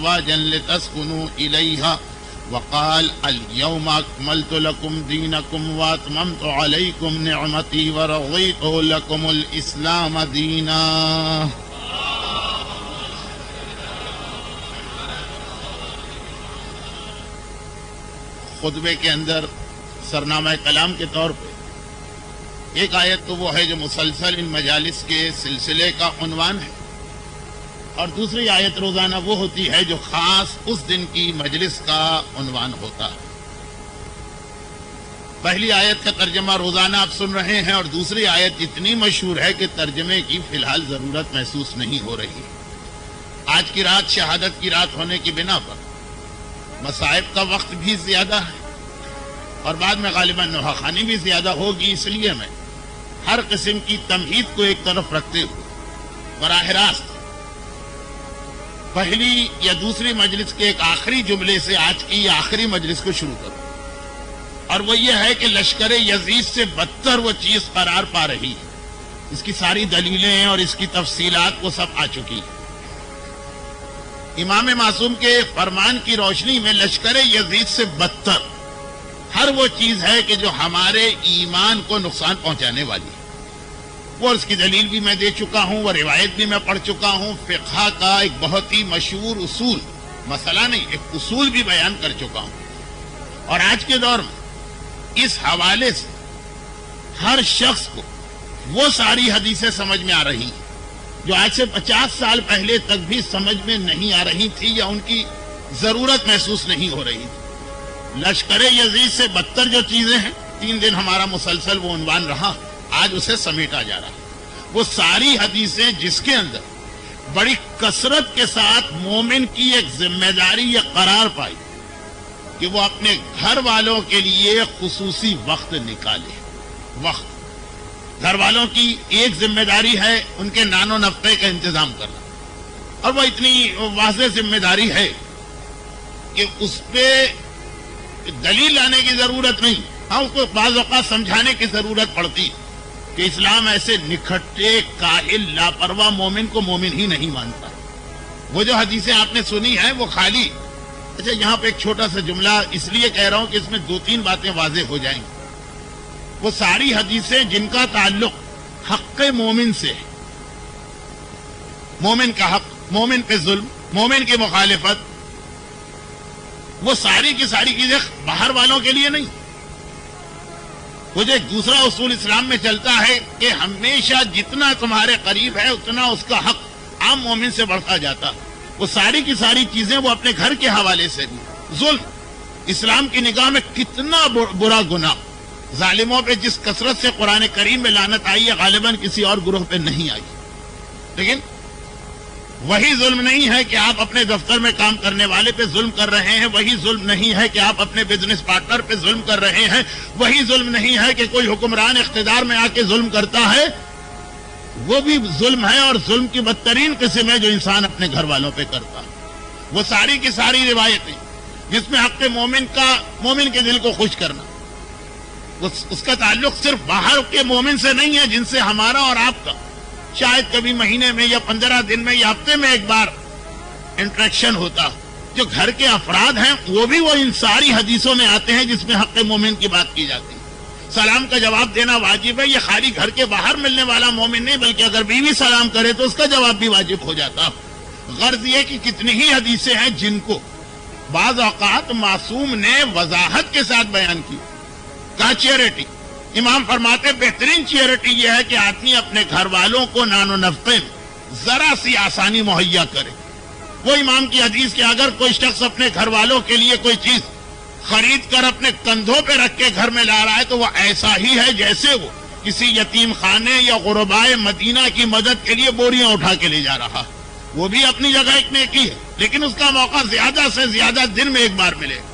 أزواجا لتسكنوا إليها وقال اليوم أكملت لكم دينكم وأتممت عليكم نعمتي ورضيت لكم الإسلام دينا. خطبے کے اندر سرنامہ کلام کے طور پہ ایک آیت تو وہ ہے جو مسلسل ان مجالس کے سلسلے کا عنوان ہے، اور دوسری آیت روزانہ وہ ہوتی ہے جو خاص اس دن کی مجلس کا عنوان ہوتا ہے. پہلی آیت کا ترجمہ روزانہ آپ سن رہے ہیں، اور دوسری آیت اتنی مشہور ہے کہ ترجمے کی فی الحال ضرورت محسوس نہیں ہو رہی. آج کی رات شہادت کی رات ہونے کی بنا پر مصائب کا وقت بھی زیادہ ہے، اور بعد میں غالباً نوحہ خوانی بھی زیادہ ہوگی، اس لیے میں ہر قسم کی تمہید کو ایک طرف رکھتے ہوئے براہ راست پہلی یا دوسری مجلس کے ایک آخری جملے سے آج کی آخری مجلس کو شروع کروں، اور وہ یہ ہے کہ لشکر یزید سے بدتر وہ چیز قرار پا رہی ہے. اس کی ساری دلیلیں اور اس کی تفصیلات وہ سب آ چکی ہیں. امام معصوم کے فرمان کی روشنی میں لشکر یزید سے بدتر ہر وہ چیز ہے کہ جو ہمارے ایمان کو نقصان پہنچانے والی ہے. وہ اس کی دلیل بھی میں دے چکا ہوں، وہ روایت بھی میں پڑھ چکا ہوں. فقہ کا ایک بہت ہی مشہور اصول، مسئلہ نہیں، ایک اصول بھی بیان کر چکا ہوں. اور آج کے دور میں اس حوالے سے ہر شخص کو وہ ساری حدیثیں سمجھ میں آ رہی ہیں جو آج سے 50 سال پہلے تک بھی سمجھ میں نہیں آ رہی تھی یا ان کی ضرورت محسوس نہیں ہو رہی تھی. لشکر یزید سے بدتر جو چیزیں ہیں، 3 دن ہمارا مسلسل وہ عنوان رہا، آج اسے سمیٹا جا رہا. وہ ساری حدیثیں جس کے اندر بڑی کثرت کے ساتھ مومن کی ایک ذمہ داری یہ قرار پائی کہ وہ اپنے گھر والوں کے لیے خصوصی وقت نکالے. وقت گھر والوں کی ایک ذمہ داری ہے ان کے نان و نفقے کا انتظام کرنا، اور وہ اتنی واضح ذمہ داری ہے کہ اس پہ دلیل لانے کی ضرورت نہیں. ہاں، اس کو بعض اوقات سمجھانے کی ضرورت پڑتی کہ اسلام ایسے نکھٹے کاہل لاپرواہ مومن کو مومن ہی نہیں مانتا. وہ جو حدیثیں آپ نے سنی ہیں وہ خالی اچھا، یہاں پہ ایک چھوٹا سا جملہ اس لیے کہہ رہا ہوں کہ اس میں 2-3 باتیں واضح ہو جائیں گی. وہ ساری حدیثیں جن کا تعلق حق مومن سے ہے، مومن کا حق، مومن پہ ظلم، مومن کی مخالفت، وہ ساری کی ساری چیزیں باہر والوں کے لیے نہیں. وہ جو ایک دوسرا اصول اسلام میں چلتا ہے کہ ہمیشہ جتنا تمہارے قریب ہے اتنا اس کا حق عام مومن سے بڑھتا جاتا. وہ ساری کی ساری چیزیں وہ اپنے گھر کے حوالے سے بھی. ظلم اسلام کی نگاہ میں کتنا برا گناہ، ظالموں پہ جس کثرت سے قرآن کریم میں لعنت آئی ہے غالباً کسی اور گروہ پہ نہیں آئی. لیکن وہی ظلم نہیں ہے کہ آپ اپنے دفتر میں کام کرنے والے پہ ظلم کر رہے ہیں، وہی ظلم نہیں ہے کہ آپ اپنے بزنس پارٹنر پہ ظلم کر رہے ہیں، وہی ظلم نہیں ہے کہ کوئی حکمران اقتدار میں آ کے ظلم کرتا ہے. وہ بھی ظلم ہے، اور ظلم کی بدترین قسم ہے جو انسان اپنے گھر والوں پہ کرتا ہے. وہ ساری کی ساری روایتیں جس میں حق مومن کے دل کو خوش کرنا، اس کا تعلق صرف باہر کے مومن سے نہیں ہے جن سے ہمارا اور آپ کا شاید کبھی مہینے میں یا 15 دن میں یا ہفتے میں ایک بار انٹریکشن ہوتا. جو گھر کے افراد ہیں وہ بھی وہ ان ساری حدیثوں میں آتے ہیں جس میں حق مومن کی بات کی جاتی ہے. سلام کا جواب دینا واجب ہے. یہ خالی گھر کے باہر ملنے والا مومن نہیں، بلکہ اگر بیوی سلام کرے تو اس کا جواب بھی واجب ہو جاتا. غرض یہ کہ کتنی ہی حدیثیں ہیں جن کو بعض اوقات معصوم نے وضاحت کے ساتھ بیان کی. کہا چیئرٹی، امام فرماتے بہترین چیئرٹی یہ ہے کہ آدمی اپنے گھر والوں کو نان و نفقے میں ذرا سی آسانی مہیا کرے. وہ امام کی حدیث کہ اگر کوئی شخص اپنے گھر والوں کے لیے کوئی چیز خرید کر اپنے کندھوں پہ رکھ کے گھر میں لا رہا ہے تو وہ ایسا ہی ہے جیسے وہ کسی یتیم خانے یا غربائے مدینہ کی مدد کے لیے بوریاں اٹھا کے لے جا رہا. وہ بھی اپنی جگہ ایک نیکی ہے، لیکن اس کا موقع زیادہ سے زیادہ دن میں ایک بار ملے گا.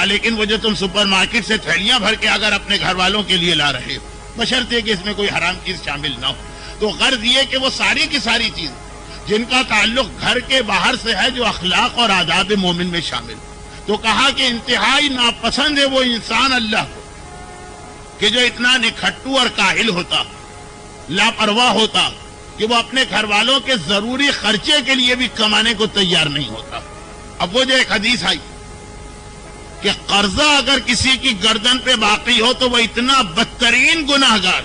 لیکن وہ جو تم سپر مارکیٹ سے تھیلیاں بھر کے اگر اپنے گھر والوں کے لیے لا رہے ہو، بشرطے کہ اس میں کوئی حرام چیز شامل نہ ہو، تو غرض یہ کہ وہ ساری کی ساری چیز جن کا تعلق گھر کے باہر سے ہے جو اخلاق اور آداب مومن میں شامل. تو کہا کہ انتہائی ناپسند ہے وہ انسان اللہ کو کہ جو اتنا نکھٹو اور کاہل ہوتا، لاپرواہ ہوتا کہ وہ اپنے گھر والوں کے ضروری خرچے کے لیے بھی کمانے کو تیار نہیں ہوتا. اب وہ جو ایک حدیث آئی کہ قرضہ اگر کسی کی گردن پہ باقی ہو تو وہ اتنا بدترین گناہگار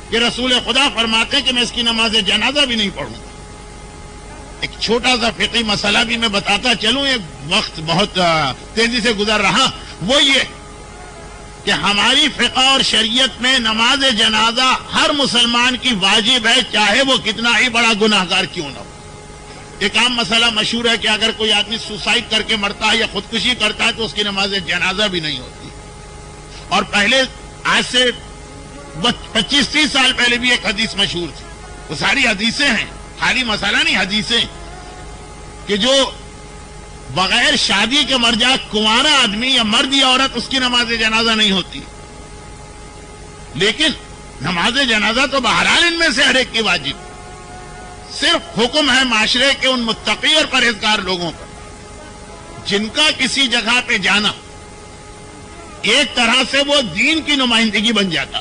کہ رسول خدا فرماتے کہ میں اس کی نماز جنازہ بھی نہیں پڑھوں گا. ایک چھوٹا سا فقہی مسئلہ بھی میں بتاتا چلوں، یہ وقت بہت تیزی سے گزر رہا. وہ یہ کہ ہماری فقہ اور شریعت میں نماز جنازہ ہر مسلمان کی واجب ہے، چاہے وہ کتنا ہی بڑا گناہگار کیوں نہ ہو. ایک عام مسئلہ مشہور ہے کہ اگر کوئی آدمی سوسائڈ کر کے مرتا ہے یا خودکشی کرتا ہے تو اس کی نماز جنازہ بھی نہیں ہوتی. اور پہلے آج سے 25-30 سال پہلے بھی ایک حدیث مشہور تھی. وہ ساری حدیثیں ہیں، خالی مسئلہ نہیں، حدیثیں کہ جو بغیر شادی کے مر جائے کنوارا آدمی یا مرد یا عورت، اس کی نماز جنازہ نہیں ہوتی. لیکن نماز جنازہ تو بہرحال ان میں سے ہر ایک کی واجب. صرف حکم ہے معاشرے کے ان متقی اور پرہیزگار لوگوں پر جن کا کسی جگہ پہ جانا ایک طرح سے وہ دین کی نمائندگی بن جاتا.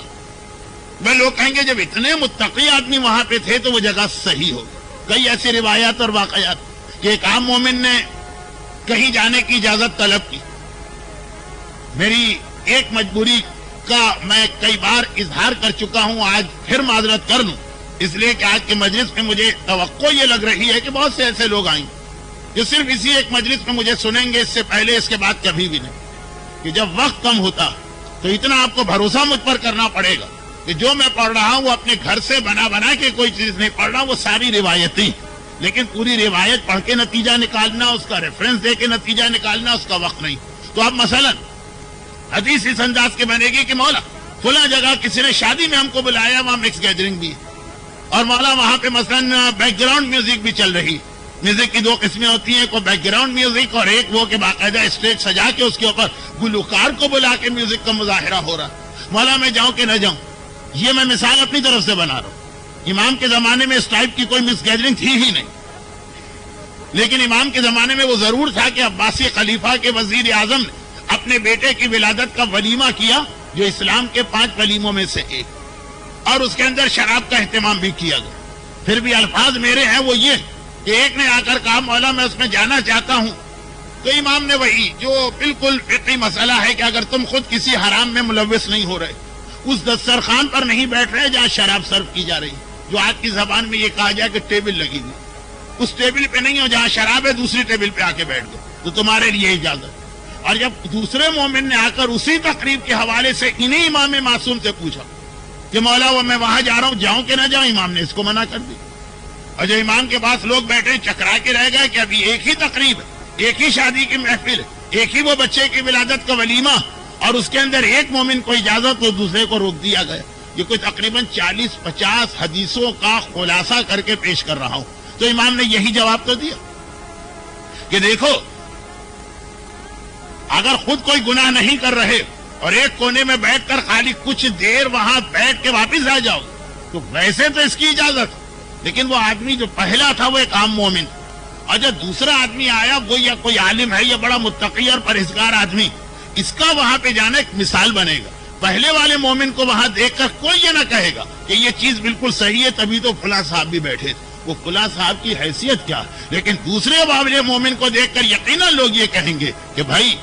وہ لوگ کہیں گے جب اتنے متقی آدمی وہاں پہ تھے تو وہ جگہ صحیح ہوگی. کئی ایسی روایات اور واقعات کہ ایک عام مومن نے کہیں جانے کی اجازت طلب کی. میری ایک مجبوری کا میں کئی بار اظہار کر چکا ہوں، آج پھر معذرت کر لوں، اس لیے کہ آج کے مجلس میں مجھے توقع یہ لگ رہی ہے کہ بہت سے ایسے لوگ آئیں جو صرف اسی ایک مجلس میں مجھے سنیں گے، اس سے پہلے اس کے بعد کبھی بھی نہیں. کہ جب وقت کم ہوتا تو اتنا آپ کو بھروسہ مجھ پر کرنا پڑے گا کہ جو میں پڑھ رہا ہوں وہ اپنے گھر سے بنا کے کوئی چیز نہیں پڑھ رہا، وہ ساری روایتیں. لیکن پوری روایت پڑھ کے نتیجہ نکالنا، اس کا ریفرنس دے کے نتیجہ نکالنا، اس کا وقت نہیں. تو اب مثلا حدیث اس انداز کے بنے گی کہ مولا فلاں جگہ کسی نے شادی میں ہم کو بلایا، وہاں مکس گیدرنگ بھی ہے، اور مولا وہاں پہ مثلا بیک گراؤنڈ میوزک بھی چل رہی. میوزک کی دو قسمیں ہوتی ہیں، کوئی بیک گراؤنڈ میوزک اور ایک وہ کہ باقاعدہ اسٹیج سجا کے اس کے اوپر گلوکار کو بلا کے میوزک کا مظاہرہ ہو رہا. مولا میں جاؤں کہ نہ جاؤں؟ یہ میں مثال اپنی طرف سے بنا رہا ہوں. امام کے زمانے میں اس ٹائپ کی کوئی مکس گیدرنگ تھی ہی نہیں. لیکن امام کے زمانے میں وہ ضرور تھا کہ عباسی خلیفہ کے وزیر اعظم نے اپنے بیٹے کی ولادت کا ولیمہ کیا، جو اسلام کے 5 ولیموں میں سے ایک، اور اس کے اندر شراب کا اہتمام بھی کیا گیا. پھر بھی الفاظ میرے ہیں وہ یہ کہ ایک نے آ کر کہا مولا میں اس میں جانا چاہتا ہوں، تو امام نے وہی جو بالکل فقہی مسئلہ ہے کہ اگر تم خود کسی حرام میں ملوث نہیں ہو رہے، اس دسترخوان پر نہیں بیٹھ رہے جہاں شراب سرو کی جا رہی، جو آج کی زبان میں یہ کہا جائے کہ ٹیبل لگی ہوئی، اس ٹیبل پہ نہیں ہو جہاں شراب ہے، دوسری ٹیبل پہ آ کے بیٹھ گئے تو تمہارے لیے اجازت. اور جب دوسرے مومن نے آ کر اسی تقریب کے حوالے سے انہیں امام معصوم سے پوچھا کہ مولا وہ میں وہاں جا رہا ہوں، جاؤں کہ نہ جاؤں، امام نے اس کو منع کر دی. اور جو امام کے پاس لوگ بیٹھے چکرا کے رہ گئے کہ ابھی ایک ہی تقریب ہے، ایک ہی شادی کی محفل ہے، ایک ہی وہ بچے کی ولادت کا ولیمہ، اور اس کے اندر ایک مومن کو اجازت تو دوسرے کو روک دیا گیا. یہ کوئی تقریباً 40-50 حدیثوں کا خلاصہ کر کے پیش کر رہا ہوں. تو امام نے یہی جواب تو دیا کہ دیکھو اگر خود کوئی گناہ نہیں کر رہے اور ایک کونے میں بیٹھ کر خالی کچھ دیر وہاں بیٹھ کے واپس آ جاؤ تو ویسے تو اس کی اجازت. لیکن وہ آدمی جو پہلا تھا وہ ایک عام مومن، اور جب دوسرا آدمی آیا وہ یا کوئی عالم ہے یا بڑا متقی اور پرہیزگار آدمی، اس کا وہاں پہ جانا ایک مثال بنے گا. پہلے والے مومن کو وہاں دیکھ کر کوئی یہ نہ کہے گا کہ یہ چیز بالکل صحیح ہے، تبھی تو فلاں صاحب بھی بیٹھے، وہ فلاں صاحب کی حیثیت کیا. لیکن دوسرے والے مومن کو دیکھ کر یقیناً لوگ یہ کہیں گے کہ بھائی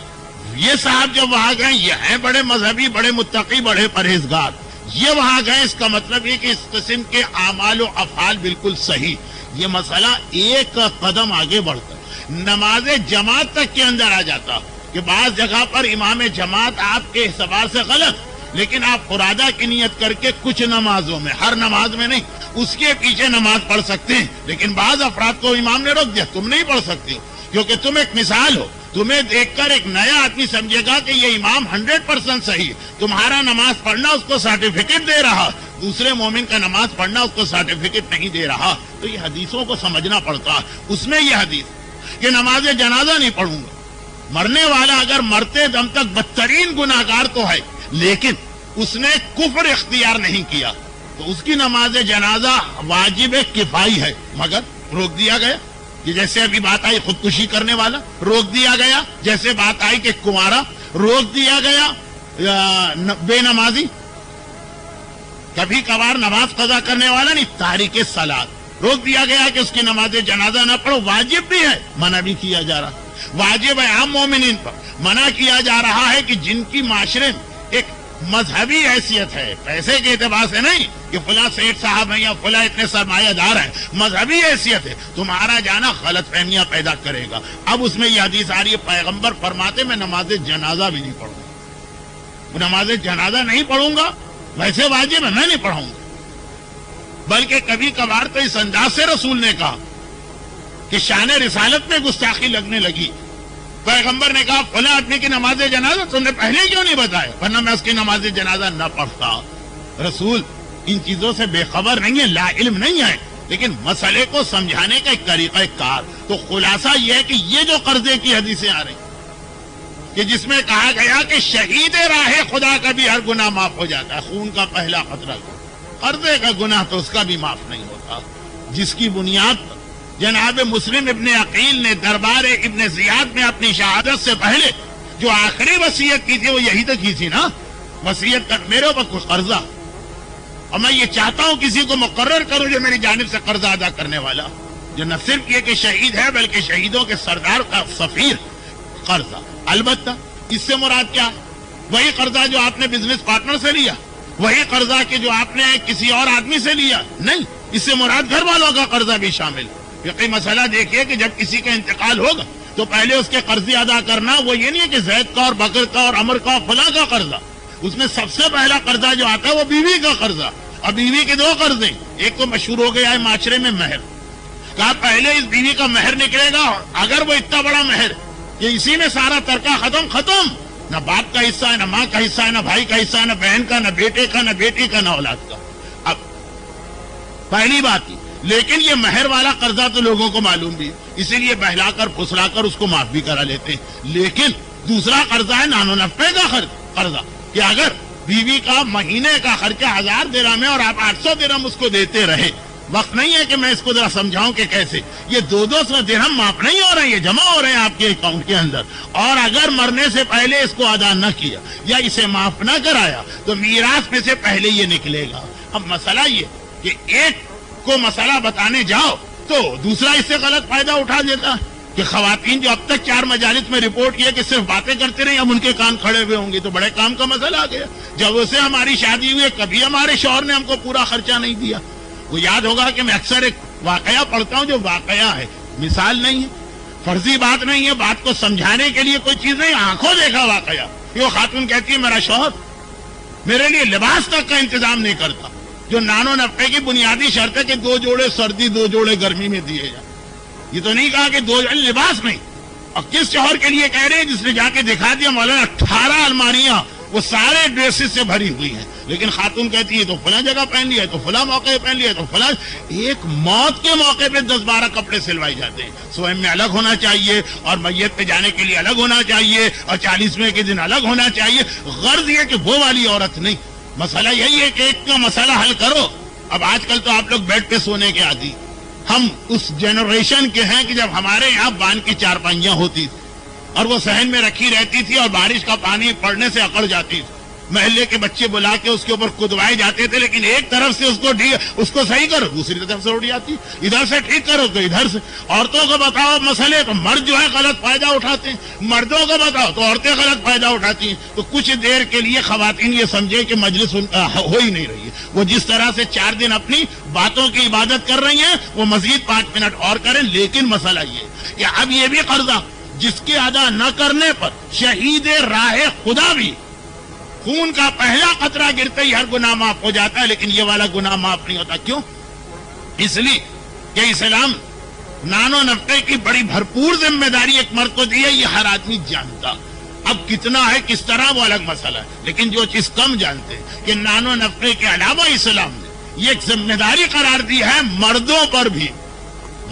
یہ صاحب جب وہاں گئے، یہ ہیں بڑے مذہبی، بڑے متقی، بڑے پرہیزگار، یہ وہاں گئے، اس کا مطلب یہ کہ اس قسم کے اعمال و افعال بالکل صحیح. یہ مسئلہ ایک قدم آگے بڑھ کر نماز جماعت تک کے اندر آ جاتا کہ بعض جگہ پر امام جماعت آپ کے اعتبار سے غلط، لیکن آپ فرادہ کی نیت کر کے کچھ نمازوں میں، ہر نماز میں نہیں، اس کے پیچھے نماز پڑھ سکتے ہیں. لیکن بعض افراد کو امام نے روک دیا، تم نہیں پڑھ سکتے ہو کیونکہ تم ایک مثال ہو. تمہیں دیکھ کر ایک نیا آدمی سمجھے گا کہ یہ امام 100% صحیح ہے. تمہارا نماز پڑھنا اس کو سرٹیفکیٹ دے رہا، دوسرے مومن کا نماز پڑھنا اس کو سرٹیفکیٹ نہیں دے رہا. تو یہ حدیثوں کو سمجھنا پڑتا. اس میں یہ حدیث کہ نماز جنازہ نہیں پڑھوں گا، مرنے والا اگر مرتے دم تک بدترین گناہگار تو ہے لیکن اس نے کفر اختیار نہیں کیا تو اس کی نماز جنازہ واجب کفائی ہے. مگر روک دیا گیا کہ جیسے ابھی بات آئی خودکشی کرنے والا روک دیا گیا، جیسے بات آئی کہ کنوارا روک دیا گیا، بے نمازی کبھی کبھار نماز قضا کرنے والا نہیں، تارک صلاۃ روک دیا گیا کہ اس کی نماز جنازہ نہ پڑھو، واجب بھی ہے، منع بھی کیا جا رہا، واجب ہے عام مومنین پر، منع کیا جا رہا ہے کہ جن کی معاشرے میں ایک مذہبی حیثیت ہے، پیسے کے اعتبار سے نہیں کہ فلاں سیٹ صاحب ہیں یا فلاں اتنے سرمایہ دار ہیں، مذہبی حیثیت ہے، تمہارا جانا غلط فہمیاں پیدا کرے گا۔ اب اس میں یہ حدیث آ رہی ہے، پیغمبر فرماتے میں نماز جنازہ بھی نہیں پڑھوں گا، نماز جنازہ نہیں پڑھوں گا، ویسے واجب ہے میں نہیں پڑھوں گا، بلکہ کبھی کبھار تو اس انداز سے رسول نے کہا کہ شان رسالت میں گستاخی لگنے لگی، پیغمبر نے کہا فلاں آدمی کی نماز جنازہ تم نے پہلے کیوں نہیں بتایا، ورنہ میں اس کی نماز جنازہ نہ پڑھتا۔ رسول ان چیزوں سے بے خبر نہیں ہے، لا علم نہیں ہے، لیکن مسئلے کو سمجھانے کا ایک طریقہ کار۔ تو خلاصہ یہ ہے کہ یہ جو قرضے کی حدیثیں آ رہی کہ جس میں کہا گیا کہ شہید راہ خدا کا بھی ہر گناہ معاف ہو جاتا ہے، خون کا پہلا قطرہ، قرضے کا گناہ تو اس کا بھی معاف نہیں ہوتا، جس کی بنیاد پر جناب مسلم ابن عقیل نے دربار ابن زیاد میں اپنی شہادت سے پہلے جو آخری وصیت کی تھی وہ یہی تو کی تھی نا، وصیت کر میرے اوپر کچھ قرضہ، اور میں یہ چاہتا ہوں کسی کو مقرر کروں جو میری جانب سے قرضہ ادا کرنے والا، جو نہ صرف یہ کہ شہید ہے بلکہ شہیدوں کے سردار کا سفیر، قرضہ۔ البتہ اس سے مراد کیا؟ وہی قرضہ جو آپ نے بزنس پارٹنر سے لیا، وہی قرضہ کہ جو آپ نے کسی اور آدمی سے لیا نہیں، اس سے مراد گھر والوں کا قرضہ بھی شامل ہے۔ فقہی مسئلہ دیکھیے کہ جب کسی کا انتقال ہوگا تو پہلے اس کے قرضے ادا کرنا، وہ یہ نہیں ہے کہ زید کا اور بکر کا اور عمر کا اور فلاں کا قرضہ، اس میں سب سے پہلا قرضہ جو آتا ہے وہ بیوی کا قرضہ، اور بیوی کے دو قرضے، ایک تو مشہور ہو گیا ہے معاشرے میں مہر، کہا پہلے اس بیوی کا مہر نکلے گا، اگر وہ اتنا بڑا مہر کہ اسی میں سارا ترکہ ختم، نہ باپ کا حصہ ہے، نہ ماں کا حصہ ہے، نہ بھائی کا حصہ ہے، نہ بہن کا، نہ بیٹے کا، نہ بیٹی کا، نہ اولاد کا۔ اب پہلی بات کی، لیکن یہ مہر والا قرضہ تو لوگوں کو معلوم بھی ہے، اسی لیے بہلا کر پھسلا کر اس کو معاف بھی کرا لیتے ہیں۔ لیکن دوسرا قرضہ ہے نان و نفع کا قرضہ، کہ اگر بیوی کا مہینے کا خرچہ 1000 درہم ہے اور آپ 800 درہم اس کو دیتے رہے، وقت نہیں ہے کہ میں اس کو ذرا سمجھاؤں کہ کیسے، یہ 200 درہم معاف نہیں ہو رہے ہیں، یہ جمع ہو رہے ہیں آپ کے اکاؤنٹ کے اندر، اور اگر مرنے سے پہلے اس کو ادا نہ کیا یا اسے معاف نہ کرایا تو میراث میں سے پہلے یہ نکلے گا۔ اب مسئلہ یہ کہ ایک کو مسئلہ بتانے جاؤ تو دوسرا اس سے غلط فائدہ اٹھا دیتا ہے کہ خواتین جو اب تک 4 مجالس میں رپورٹ کیا کہ صرف باتیں کرتے رہے، اب ان کے کان کھڑے ہوئے ہوں گے تو بڑے کام کا مسئلہ آ گیا۔ جب اسے ہماری شادی ہوئی کبھی ہمارے شوہر نے ہم کو پورا خرچہ نہیں دیا۔ وہ یاد ہوگا کہ میں اکثر ایک واقعہ پڑھتا ہوں جو واقعہ ہے، مثال نہیں ہے، فرضی بات نہیں ہے، بات کو سمجھانے کے لیے کوئی چیز نہیں، آنکھوں دیکھا واقعہ کہ وہ خاتون کہتی ہے میرا شوہر میرے لیے لباس تک کا انتظام نہیں کرتا، جو نان و نفع کی بنیادی شرط ہے کہ 2 جوڑے سردی 2 جوڑے گرمی میں دیے جائیں۔ یہ تو نہیں کہا کہ 2 جوڑے لباس نہیں، اور کس شوہر کے لیے کہہ رہے ہیں جس نے جا کے دکھا دیا مولانا 18 الماریاں وہ سارے ڈریسز سے بھری ہوئی ہیں، لیکن خاتون کہتی ہے تو فلاں جگہ پہن لیا ہے، تو فلاں موقع پہن لیا ہے، تو فلاں، ایک موت کے موقع پہ 10-12 کپڑے سلوائے جاتے ہیں، سوئم میں الگ ہونا چاہیے اور میت پہ جانے کے لیے الگ ہونا چاہیے اور 40ویں کے دن الگ ہونا چاہیے۔ غرض یہ کہ وہ والی عورت نہیں، مسئلہ یہی ہے کہ ایک کا مسئلہ حل کرو۔ اب آج کل تو آپ لوگ بیڈ پہ سونے کے عادی، ہم اس جنریشن کے ہیں کہ جب ہمارے یہاں بان کی چارپائیاں ہوتی تھی اور وہ صحن میں رکھی رہتی تھی اور بارش کا پانی پڑنے سے اکڑ جاتی تھی، محلے کے بچے بلا کے اس کے اوپر کدوائے جاتے تھے، لیکن ایک طرف سے اس کو صحیح کرو، دوسری طرف سے اڑ جاتی، ادھر سے ٹھیک کرو تو ادھر سے۔ عورتوں کو بتاؤ مسئلے تو مرد جو ہے غلط فائدہ اٹھاتے ہیں، مردوں کو بتاؤ تو عورتیں غلط فائدہ اٹھاتی ہیں۔ تو کچھ دیر کے لیے خواتین یہ سمجھے کہ مجلس ہو ہی نہیں رہی ہے، وہ جس طرح سے 4 دن اپنی باتوں کی عبادت کر رہی ہیں وہ مزید 5 منٹ اور کریں۔ لیکن مسئلہ یہ کہ اب یہ بھی قرضہ جس کے ادا نہ کرنے پر شہید راہ خدا بھی خون کا پہلا قطرہ گرتے ہی ہر گناہ معاف ہو جاتا ہے، لیکن یہ والا گناہ معاف نہیں ہوتا۔ کیوں؟ اس لیے کہ اسلام نان و نفع کی بڑی بھرپور ذمہ داری ایک مرد کو دی ہے، یہ ہر آدمی جانتا۔ اب کتنا ہے کس طرح وہ الگ مسئلہ ہے، لیکن جو چیز کم جانتے ہیں کہ نان و نفع کے علاوہ اسلام نے یہ ایک ذمہ داری قرار دی ہے مردوں پر بھی۔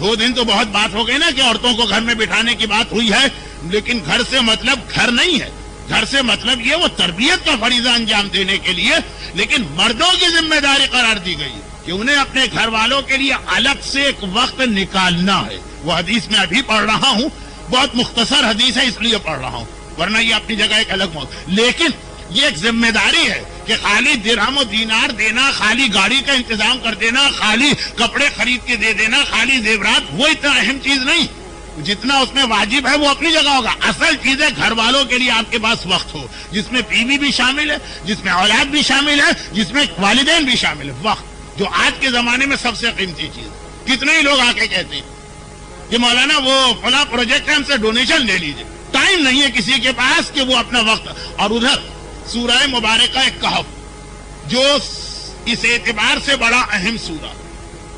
2 دن تو بہت بات ہو گئی نا کہ عورتوں کو گھر میں بٹھانے کی بات ہوئی ہے، لیکن گھر سے مطلب گھر نہیں ہے، گھر سے مطلب یہ وہ تربیت کا فریضہ انجام دینے کے لیے، لیکن مردوں کی ذمہ داری قرار دی گئی کہ انہیں اپنے گھر والوں کے لیے الگ سے ایک وقت نکالنا ہے۔ وہ حدیث میں ابھی پڑھ رہا ہوں، بہت مختصر حدیث ہے اس لیے پڑھ رہا ہوں، ورنہ یہ اپنی جگہ ایک الگ موضوع، لیکن یہ ایک ذمہ داری ہے کہ خالی درہم و دینار دینا، خالی گاڑی کا انتظام کر دینا، خالی کپڑے خرید کے دے دینا، خالی زیورات، وہ اتنا اہم چیز نہیں. جتنا اس میں واجب ہے وہ اپنی جگہ ہوگا. اصل چیز ہے گھر والوں کے لیے آپ کے پاس وقت ہو، جس میں بیوی بھی شامل ہے، جس میں اولاد بھی شامل ہے، جس میں والدین بھی شامل ہے. وقت جو آج کے زمانے میں سب سے قیمتی چیز. کتنے ہی لوگ آ کے کہتے ہیں کہ مولانا وہ فلاں پروجیکٹ ہے، ہم سے ڈونیشن لے لیجیے. ٹائم نہیں ہے کسی کے پاس کہ وہ اپنا وقت. اور ادھر سورہ مبارکہ کہف جو اس اعتبار سے بڑا اہم سورہ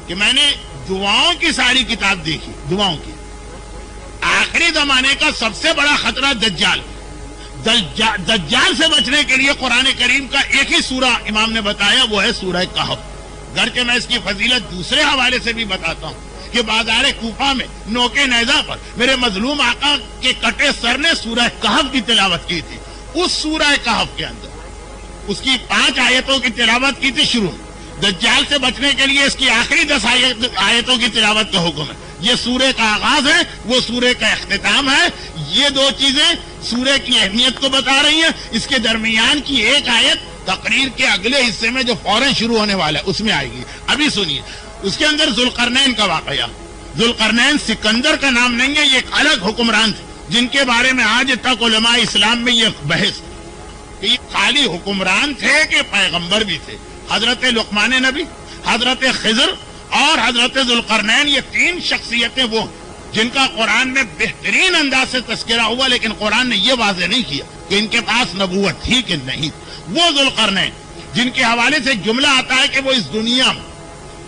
کہ میں نے دعاؤں کی ساری کتاب دیکھی. دعاؤں کی آخری زمانے کا سب سے بڑا خطرہ دجال. دجال سے بچنے کے لیے قرآن کریم کا ایک ہی سورہ امام نے بتایا، وہ ہے سورہ کہف. گرچہ میں اس کی فضیلت دوسرے حوالے سے بھی بتاتا ہوں کہ بازار کوفہ میں نوکے نیزہ پر میرے مظلوم آقا کے کٹے سر نے سورہ کہف کی تلاوت کی تھی. اس سورہ کہف کے اندر اس کی 5 آیتوں کی تلاوت کی تھی شروع. دجال سے بچنے کے لیے اس کی آخری 10 آیتوں کی تلاوت کا حکم ہے. یہ سورہ کا آغاز ہے، وہ سورہ کا اختتام ہے. یہ 2 چیزیں سورہ کی اہمیت کو بتا رہی ہیں. اس کے درمیان کی ایک آیت تقریر کے اگلے حصے میں جو فوراً شروع ہونے والا ہے اس میں آئے گی. ابھی سنیے. اس کے اندر ذوالقرنین کا واقعہ. ذوالقرنین سکندر کا نام نہیں ہے، یہ ایک الگ حکمران تھے جن کے بارے میں آج تک علماء اسلام میں یہ بحث کہ یہ خالی حکمران تھے کہ پیغمبر بھی تھے. حضرت لقمان نبی، حضرت خضر اور حضرت ذوالقرنین، یہ 3 شخصیتیں وہ جن کا قرآن میں بہترین انداز سے تذکرہ ہوا، لیکن قرآن نے یہ واضح نہیں کیا کہ ان کے پاس نبوت تھی کہ نہیں. وہ ذوالقرنین جن کے حوالے سے جملہ آتا ہے کہ وہ اس دنیا میں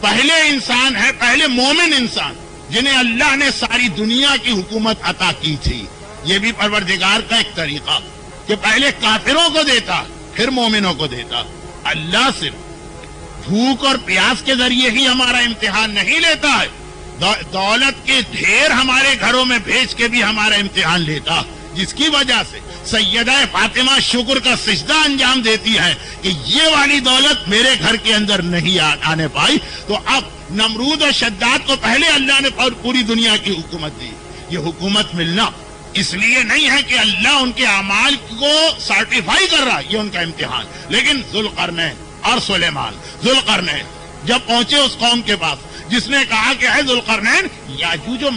پہلے انسان ہے، پہلے مومن انسان جنہیں اللہ نے ساری دنیا کی حکومت عطا کی تھی. یہ بھی پروردگار کا ایک طریقہ کہ پہلے کافروں کو دیتا پھر مومنوں کو دیتا. اللہ صرف بھوک اور پیاس کے ذریعے ہی ہمارا امتحان نہیں لیتا ہے، دولت کے ڈھیر ہمارے گھروں میں بھیج کے بھی ہمارا امتحان لیتا، جس کی وجہ سے سیدہ فاطمہ شکر کا سجدہ انجام دیتی ہے کہ یہ والی دولت میرے گھر کے اندر نہیں آنے پائی. تو اب نمرود اور شداد کو پہلے اللہ نے پوری دنیا کی حکومت دی. یہ حکومت ملنا اس لیے نہیں ہے کہ اللہ ان کے اعمال کو سرٹیفائی کر رہا، یہ ان کا امتحان. لیکن ذوالقرنین اور سلیمان، ذوالقرنین جب پہنچے اس قوم کے پاس جس نے کہا کہ اے ذوالقرنین، یاجوج و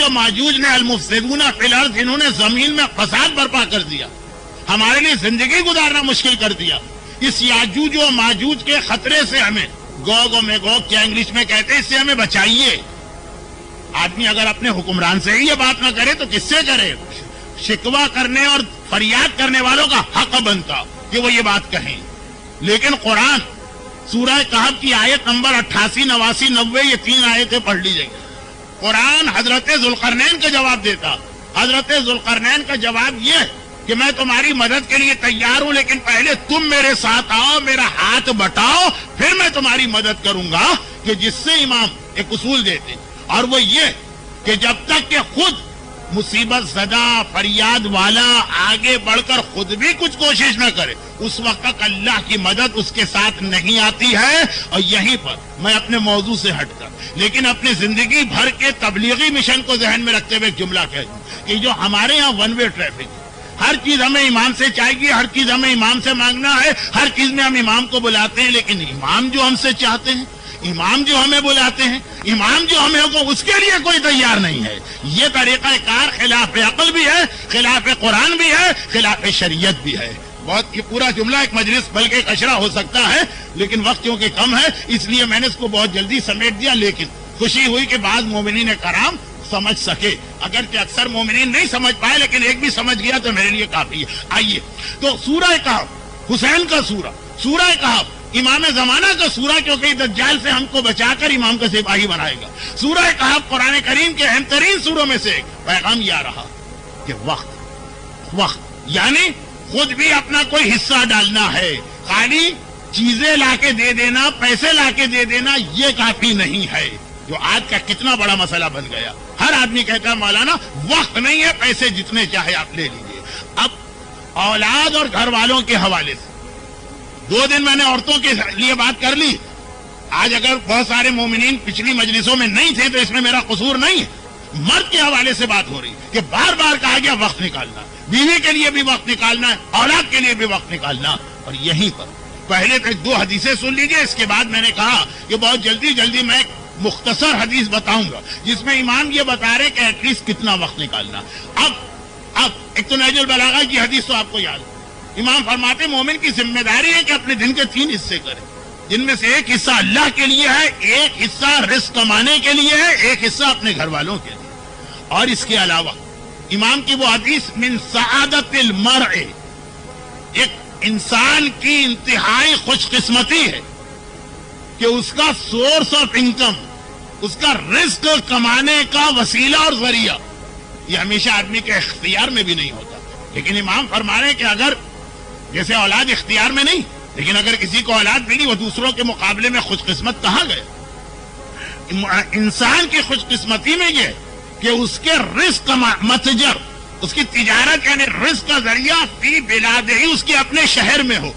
ماجوج نے المفسدون فی الارض، انہوں نے زمین میں فساد برپا کر دیا، ہمارے لیے زندگی گزارنا مشکل کر دیا. اس یاجوج و ماجوج کے خطرے سے ہمیں، گوگ و میگوگ کیا انگلش میں کہتے ہیں، اس سے ہمیں بچائیے. آدمی اگر اپنے حکمران سے ہی یہ بات نہ کرے تو کس سے کرے؟ شکوہ کرنے اور فریاد کرنے والوں کا حق بنتا کہ وہ یہ بات کہیں. لیکن قرآن سورہ کہف کی آیت نمبر 88، 89، 90 یہ 3 آیتیں پڑھ لیجیے. قرآن حضرت ذوالقرنین کا جواب دیتا. حضرت ذوالقرنین کا جواب یہ کہ میں تمہاری مدد کے لیے تیار ہوں، لیکن پہلے تم میرے ساتھ آؤ، میرا ہاتھ بٹاؤ، پھر میں تمہاری مدد کروں گا. کہ جس سے امام ایک اصول دیتے، اور وہ یہ کہ جب تک کہ خود مصیبت زدہ فریاد والا آگے بڑھ کر خود بھی کچھ کوشش نہ کرے، اس وقت تک اللہ کی مدد اس کے ساتھ نہیں آتی ہے. اور یہیں پر میں اپنے موضوع سے ہٹ کر لیکن اپنی زندگی بھر کے تبلیغی مشن کو ذہن میں رکھتے ہوئے ایک جملہ کہہ دوں کہ جو ہمارے ہاں ون وے ٹریفک، ہر چیز ہمیں امام سے چاہیے، ہر چیز ہمیں امام سے مانگنا ہے، ہر چیز میں ہم امام کو بلاتے ہیں، لیکن امام جو ہم سے چاہتے ہیں، امام جو ہمیں بلاتے ہیں، امام جو ہمیں کو اس کے لیے کوئی تیار نہیں ہے. یہ طریقہ کار خلاف عقل بھی ہے، خلاف قرآن بھی ہے، خلاف شریعت بھی ہے. بہت یہ پورا جملہ ایک مجلس بلکہ ایک اشرا ہو سکتا ہے، لیکن وقت کیونکہ کم ہے اس لیے میں نے اس کو بہت جلدی سمیٹ دیا. لیکن خوشی ہوئی کہ بعض مومنین کرام سمجھ سکے، اگرچہ اکثر مومنین نہیں سمجھ پائے، لیکن ایک بھی سمجھ گیا تو میرے لیے کافی ہے. آئیے تو سورہ کہف، حسین کا سورہ، سورہ کہف امام زمانہ کا سورہ، کیونکہ دجال سے ہم کو بچا کر امام کا سپاہی بنائے گا. سورہ کہف قرآن کریم کے اہم ترین سوروں میں سے ایک. پیغام یہ رہا کہ وقت یعنی خود بھی اپنا کوئی حصہ ڈالنا ہے. خالی چیزیں لا کے دے دینا، پیسے لا کے دے دینا یہ کافی نہیں ہے، جو آج کا کتنا بڑا مسئلہ بن گیا. ہر آدمی کہتا ہے مولانا وقت نہیں ہے، پیسے جتنے چاہے آپ لے لیجئے. اب اولاد اور گھر والوں کے حوالے سے 2 دن میں نے عورتوں کے لیے بات کر لی. آج اگر بہت سارے مومنین پچھلی مجلسوں میں نہیں تھے تو اس میں میرا قصور نہیں ہے. مرد کے حوالے سے بات ہو رہی کہ بار بار کہا گیا وقت نکالنا، بیوی کے لیے بھی وقت نکالنا ہے، اولاد کے لیے بھی وقت نکالنا. اور یہیں پر پہلے تک 2 حدیثیں سن لیجئے. اس کے بعد میں نے کہا کہ بہت جلدی میں ایک مختصر حدیث بتاؤں گا جس میں امام یہ بتا رہے کہ ایٹ لیسٹ کتنا وقت نکالنا. اب ایک تو نہج البلاغہ کی حدیث تو آپ کو یاد ہے. امام فرماتے مومن کی ذمہ داری ہے کہ اپنے دن کے 3 حصے کرے، جن میں سے ایک حصہ اللہ کے لیے ہے، ایک حصہ رزق کمانے کے لیے ہے، ایک حصہ اپنے گھر والوں کے لیے. اور اس کے علاوہ امام کی وہ حدیث من سعادت المرء، ایک انسان کی انتہائی خوش قسمتی ہے کہ اس کا سورس آف انکم، اس کا رزق کمانے کا وسیلہ اور ذریعہ یہ ہمیشہ آدمی کے اختیار میں بھی نہیں ہوتا. لیکن امام فرما رہے ہیں کہ اگر جیسے اولاد اختیار میں نہیں، لیکن اگر کسی کو اولاد ملی وہ دوسروں کے مقابلے میں خوش قسمت کہا گیا. انسان کی خوش قسمتی میں یہ کہ اس کے رزق کا متجر، اس کی تجارت یعنی رزق کا ذریعہ فی بلادہ ہی اس کے اپنے شہر میں ہو،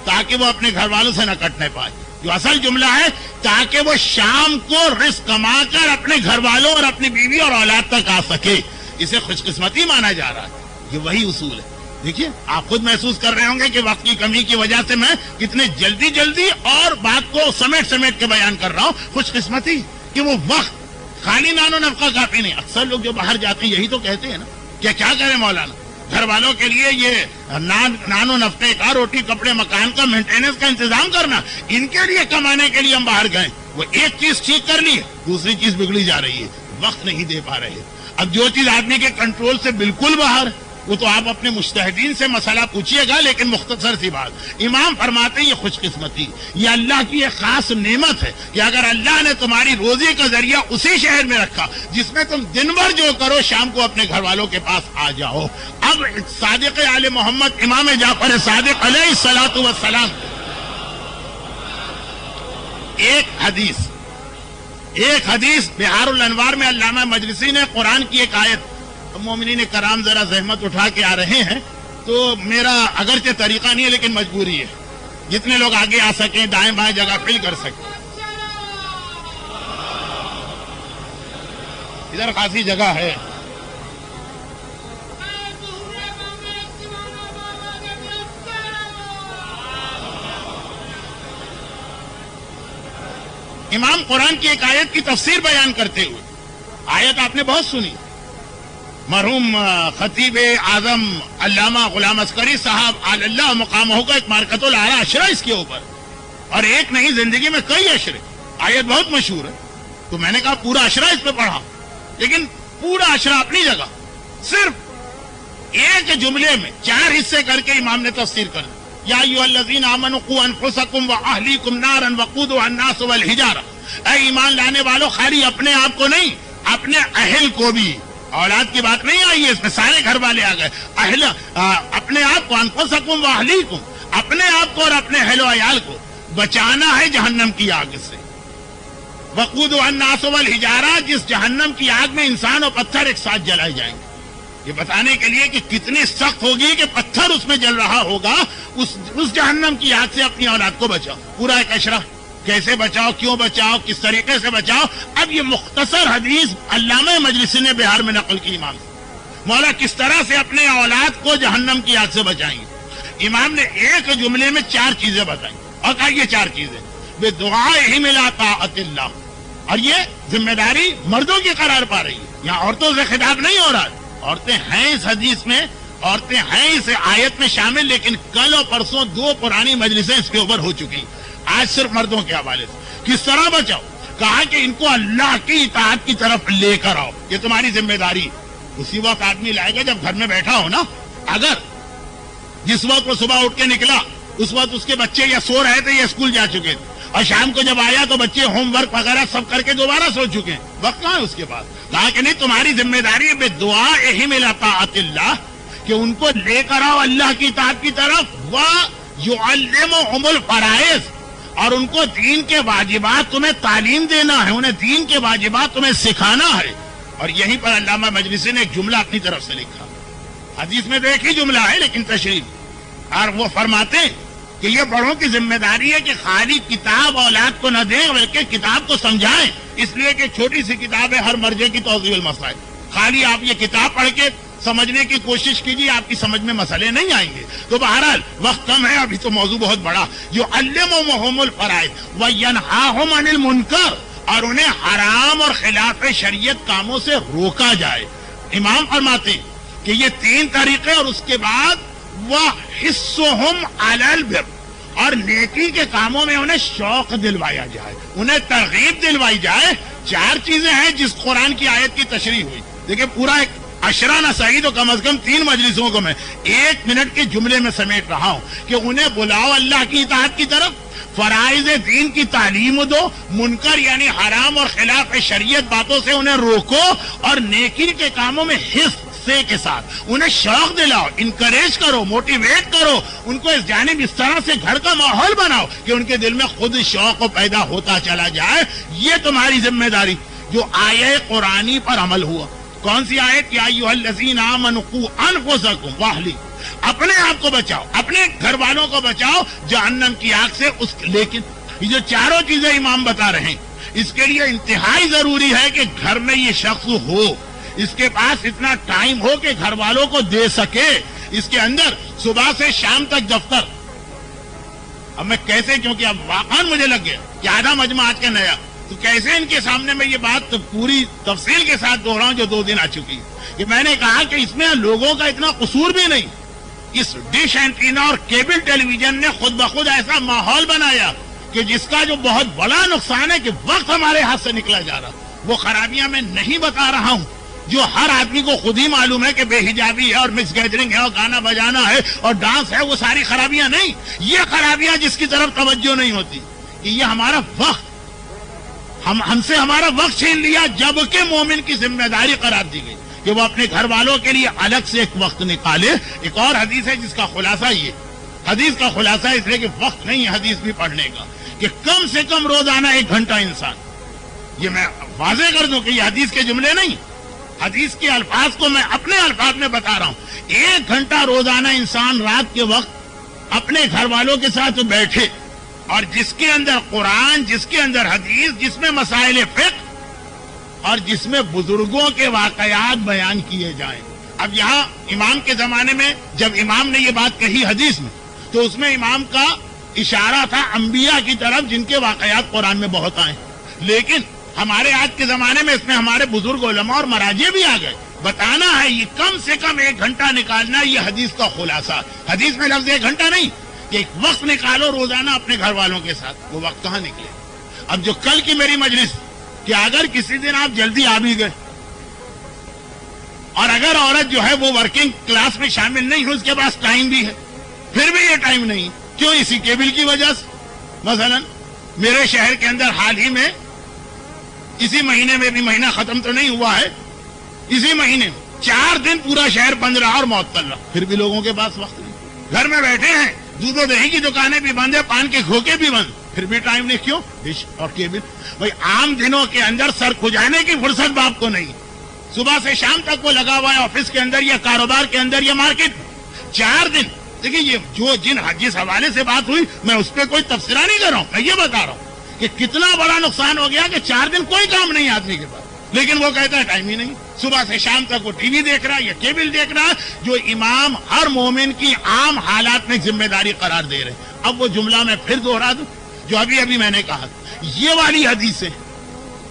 تاکہ وہ اپنے گھر والوں سے نہ کٹنے پائے. جو اصل جملہ ہے تاکہ وہ شام کو رزق کما کر اپنے گھر والوں اور اپنی بیوی اور اولاد تک آ سکے، اسے خوش قسمتی مانا جا رہا ہے. یہ وہی اصول ہے. دیکھیے آپ خود محسوس کر رہے ہوں گے کہ وقت کی کمی کی وجہ سے میں کتنے جلدی اور بات کو سمیٹ کے بیان کر رہا ہوں. خوش قسمتی کہ وہ وقت خالی نان و نفقہ کافی نہیں. اکثر لوگ جو باہر جاتے ہیں یہی تو کہتے ہیں نا کہ کیا کریں مولانا، گھر والوں کے لیے یہ نان و نفقے کا، روٹی کپڑے مکان کا مینٹیننس کا انتظام کرنا، ان کے لیے کمانے کے لیے ہم باہر گئے. وہ ایک چیز ٹھیک کر لی، دوسری چیز بگڑی جا رہی ہے، وقت نہیں دے پا رہے. اب جو چیز آدمی کے کنٹرول سے بالکل باہر، وہ تو آپ اپنے مجتہدین سے مسئلہ پوچھیے گا. لیکن مختصر سی بات، امام فرماتے ہیں یہ خوش قسمتی، یہ اللہ کی ایک خاص نعمت ہے کہ اگر اللہ نے تمہاری روزی کا ذریعہ اسی شہر میں رکھا جس میں تم دن بھر جو کرو شام کو اپنے گھر والوں کے پاس آ جاؤ. اب صادق آل محمد امام جعفر صادق علیہ الصلوۃ والسلام ایک حدیث بہار الانوار میں علامہ مجلسی نے قرآن کی ایک آیت، مومنین کرام ذرا زحمت اٹھا کے آ رہے ہیں تو میرا اگرچہ طریقہ نہیں ہے لیکن مجبوری ہے، جتنے لوگ آگے آ سکیں دائیں بائیں جگہ فل کر سکیں. ادھر خاصی جگہ ہے. امام قرآن کی ایک آیت کی تفسیر بیان کرتے ہوئے، آیت آپ نے بہت سنی، مرحوم خطیب اعظم علامہ غلام عسکری صاحب اللہ مقامہ کا ایک مارکت العلا اشرا اس کے اوپر، اور ایک نہیں زندگی میں کئی اشرے. آیت بہت مشہور ہے تو میں نے کہا پورا اشرا اس پہ پڑھا، لیکن پورا اشرا اپنی جگہ صرف ایک جملے میں 4 حصے کر کے امام نے تفسیر کر دی. یا ایھا الذین آمنوا قوا انفسکم واہلیکم نارا وقودها الناس والحجارہ، اے ایمان لانے والوں خالی اپنے آپ کو نہیں اپنے اہل کو بھی، اولاد کی بات نہیں آئی ہے اس میں، سارے گھر والے آ گئے. اپنے آپ کو انفسکم واہلیکم، اپنے آپ کو اور اپنے اہل و عیال کو بچانا ہے جہنم کی آگ سے. وقودها الناس والحجارہ، جس جہنم کی آگ میں انسان اور پتھر ایک ساتھ جلائے جائیں گے. یہ بتانے کے لیے کہ کتنی سخت ہوگی کہ پتھر اس میں جل رہا ہوگا، اس جہنم کی آگ سے اپنی اولاد کو بچاؤ. پورا ایک اشرا، کیسے بچاؤ، کیوں بچاؤ، کس طریقے سے بچاؤ. اب یہ مختصر حدیث علامہ مجلسی نے بہار میں نقل کی امام سے، مولا کس طرح سے اپنے اولاد کو جہنم کی آگ سے بچائیں گے. امام نے ایک جملے میں 4 چیزیں بتائیں اور کہا یہ 4 چیزیں بے دعائہم الی طاعت اللہ. اور یہ ذمہ داری مردوں کی قرار پا رہی ہے، یہاں عورتوں سے خطاب نہیں ہو رہا. عورتیں ہیں اس حدیث میں، عورتیں ہیں اس آیت میں شامل، لیکن کل اور پرسوں 2 پرانی مجلسیں اس کے اوپر ہو چکی. آج صرف مردوں کے حوالے سے کس طرح بچاؤ. کہا کہ ان کو اللہ کی اطاعت کی طرف لے کر آؤ، یہ تمہاری ذمہ داری. اسی وقت آدمی لائے گا جب گھر میں بیٹھا ہو نا. اگر جس وقت وہ صبح اٹھ کے نکلا اس وقت اس کے بچے یا سو رہے تھے یا اسکول جا چکے تھے، اور شام کو جب آیا تو بچے ہوم ورک وغیرہ سب کر کے دوبارہ سو چکے ہیں، وقت کہاں ہے اس کے پاس. کہا کہ نہیں تمہاری ذمہ داری ہے بے دعائہم الی طاعت اللہ، کہ ان کو لے کر آؤ اللہ کی اطاعت کی طرف. وَيُعَلِّمُهُمُ الْفَرَائِض، اور ان کو دین کے واجبات تمہیں تعلیم دینا ہے، انہیں دین کے واجبات تمہیں سکھانا ہے. اور یہیں پر علامہ مجلسی نے ایک جملہ اپنی طرف سے لکھا. حدیث میں تو ایک ہی جملہ ہے لیکن تشریح، اور وہ فرماتے کہ یہ بڑوں کی ذمہ داری ہے کہ خالی کتاب اولاد کو نہ دیں بلکہ کتاب کو سمجھائیں. اس لیے کہ چھوٹی سی کتاب ہے ہر مرجے کی توضیح المسائل. خالی آپ یہ کتاب پڑھ کے سمجھنے کی کوشش کیجیے, آپ کی سمجھ میں مسئلے نہیں آئیں گے. تو بہرحال وقت کم ہے, ابھی تو موضوع بہت بڑا. یعلمہم الفرائض وینہاہم عن المنکر, اور انہیں حرام اور خلاف شریعت کاموں سے روکا جائے. امام فرماتے ہیں کہ یہ 3 طریقے, اور اس کے بعد وحثہم علی البر, اور نیکی کے کاموں میں انہیں شوق دلوایا جائے, انہیں ترغیب دلوائی جائے. 4 چیزیں ہیں جس قرآن کی آیت کی تشریح ہوئی. دیکھیں پورا ایک عشرہ نہ صحیح تو کم از کم 3 مجلسوں کو میں 1 منٹ کے جملے میں سمیٹ رہا ہوں کہ انہیں بلاؤ اللہ کی اطاعت کی طرف, فرائض دین کی تعلیم دو, منکر یعنی حرام اور خلاف شریعت باتوں سے انہیں روکو, اور نیکی کے کاموں میں حص کے ساتھ انہیں شوق دلاؤ, انکریج کرو, موٹیویٹ کرو, ان کو اس جانب اس طرح سے گھر کا ماحول بناؤ کہ ان کے دل میں خود شوق پیدا ہوتا چلا جائے. یہ تمہاری ذمہ داری. جو آیت قرآنی پر عمل ہوا, کون سی آیت؟ یا ایھا الذین آمنوا قوا انفسکم واہلیکم, اپنے آپ کو بچاؤ, اپنے گھر والوں کو بچاؤ جہنم کی آگ سے. لیکن یہ جو 4 چیزیں امام بتا رہے ہیں, اس کے لیے انتہائی ضروری ہے کہ گھر میں یہ شخص ہو, اس کے پاس اتنا ٹائم ہو کہ گھر والوں کو دے سکے. اس کے اندر صبح سے شام تک دفتر. اب میں کیسے, کیونکہ اب واقعا مجھے لگ گیا کہ آدھا مجمع آج کا نیا, تو کیسے ان کے سامنے میں یہ بات پوری تفصیل کے ساتھ دوہراؤں جو 2 دن آ چکی ہے. کہ میں نے کہا کہ اس میں لوگوں کا اتنا قصور بھی نہیں. اس ڈش اینٹینا اور کیبل ٹیلی ویژن نے خود بخود ایسا ماحول بنایا کہ جس کا جو بہت بڑا نقصان ہے کہ وقت ہمارے ہاتھ سے نکلا جا رہا. وہ خرابیاں میں نہیں بتا رہا ہوں جو ہر آدمی کو خود ہی معلوم ہے کہ بے حجابی ہے اور مکس گیدرنگ ہے اور گانا بجانا ہے اور ڈانس ہے. وہ ساری خرابیاں نہیں, یہ خرابیاں جس کی طرف توجہ نہیں ہوتی کہ یہ ہمارا وقت, ہم سے ہمارا وقت چھین لیا, جبکہ مومن کی ذمہ داری قرار دی گئی کہ وہ اپنے گھر والوں کے لیے الگ سے ایک وقت نکالے. ایک اور حدیث ہے جس کا خلاصہ یہ, حدیث کا خلاصہ اس لیے کہ وقت نہیں ہے حدیث بھی پڑھنے کا, کہ کم سے کم روزانہ 1 گھنٹہ انسان, یہ میں واضح کر دوں کہ یہ حدیث کے جملے نہیں, حدیث کے الفاظ کو میں اپنے الفاظ میں بتا رہا ہوں. 1 گھنٹہ روزانہ انسان رات کے وقت اپنے گھر والوں کے ساتھ بیٹھے, اور جس کے اندر قرآن, جس کے اندر حدیث, جس میں مسائل فقہ اور جس میں بزرگوں کے واقعات بیان کیے جائیں. اب یہاں امام کے زمانے میں جب امام نے یہ بات کہی حدیث میں, تو اس میں امام کا اشارہ تھا انبیاء کی طرف جن کے واقعات قرآن میں بہت آئے. لیکن ہمارے آج کے زمانے میں اس میں ہمارے بزرگ علماء اور مراجع بھی آ گئے. بتانا ہے یہ کم سے کم 1 گھنٹہ نکالنا, یہ حدیث کا خلاصہ. حدیث میں لفظ 1 گھنٹہ نہیں کہ ایک وقت نکالو روزانہ اپنے گھر والوں کے ساتھ. وہ وقت کہاں نکلے؟ اب جو کل کی میری مجلس, کہ اگر کسی دن آپ جلدی آ بھی گئے اور اگر عورت جو ہے وہ ورکنگ کلاس میں شامل نہیں ہو, اس کے پاس ٹائم بھی ہے, پھر بھی یہ ٹائم نہیں, کیوں؟ اسی کیبل کی وجہ سے. مثلا میرے شہر کے اندر حال ہی میں, اسی مہینے میں بھی, مہینہ ختم تو نہیں ہوا ہے, اسی مہینے میں 4 دن پورا شہر بند رہا اور معطل رہا, پھر بھی لوگوں کے پاس وقت نہیں. گھر میں بیٹھے ہیں, دودھ و دہی کی دکانیں بھی بند ہیں, پان کے کھوکے بھی بند, پھر بھی ٹائم نہیں. کیوں؟ ڈش اور کیبل. بھائی عام دنوں کے اندر سر کھجانے کی فرصت باپ کو نہیں, صبح سے شام تک وہ لگا ہوا ہے آفس کے اندر یا کاروبار کے اندر یا مارکیٹ. 4 دن دیکھیے, یہ جو جس حوالے سے بات ہوئی میں اس پہ کوئی تبصرہ نہیں کر رہا ہوں, میں یہ بتا رہا ہوں کہ کتنا بڑا نقصان ہو گیا کہ 4 دن کوئی کام نہیں آدمی کے پاس, لیکن وہ کہتا ہے ٹائم ہی نہیں. صبح سے شام تک وہ ٹی وی دیکھ رہا ہے یا کیبل دیکھ رہا ہے, جو امام ہر مومن کی عام حالات میں ذمہ داری قرار دے رہے ہیں. اب وہ جملہ میں پھر دوہرا دوں جو ابھی میں نے کہا, یہ والی حدیث ہے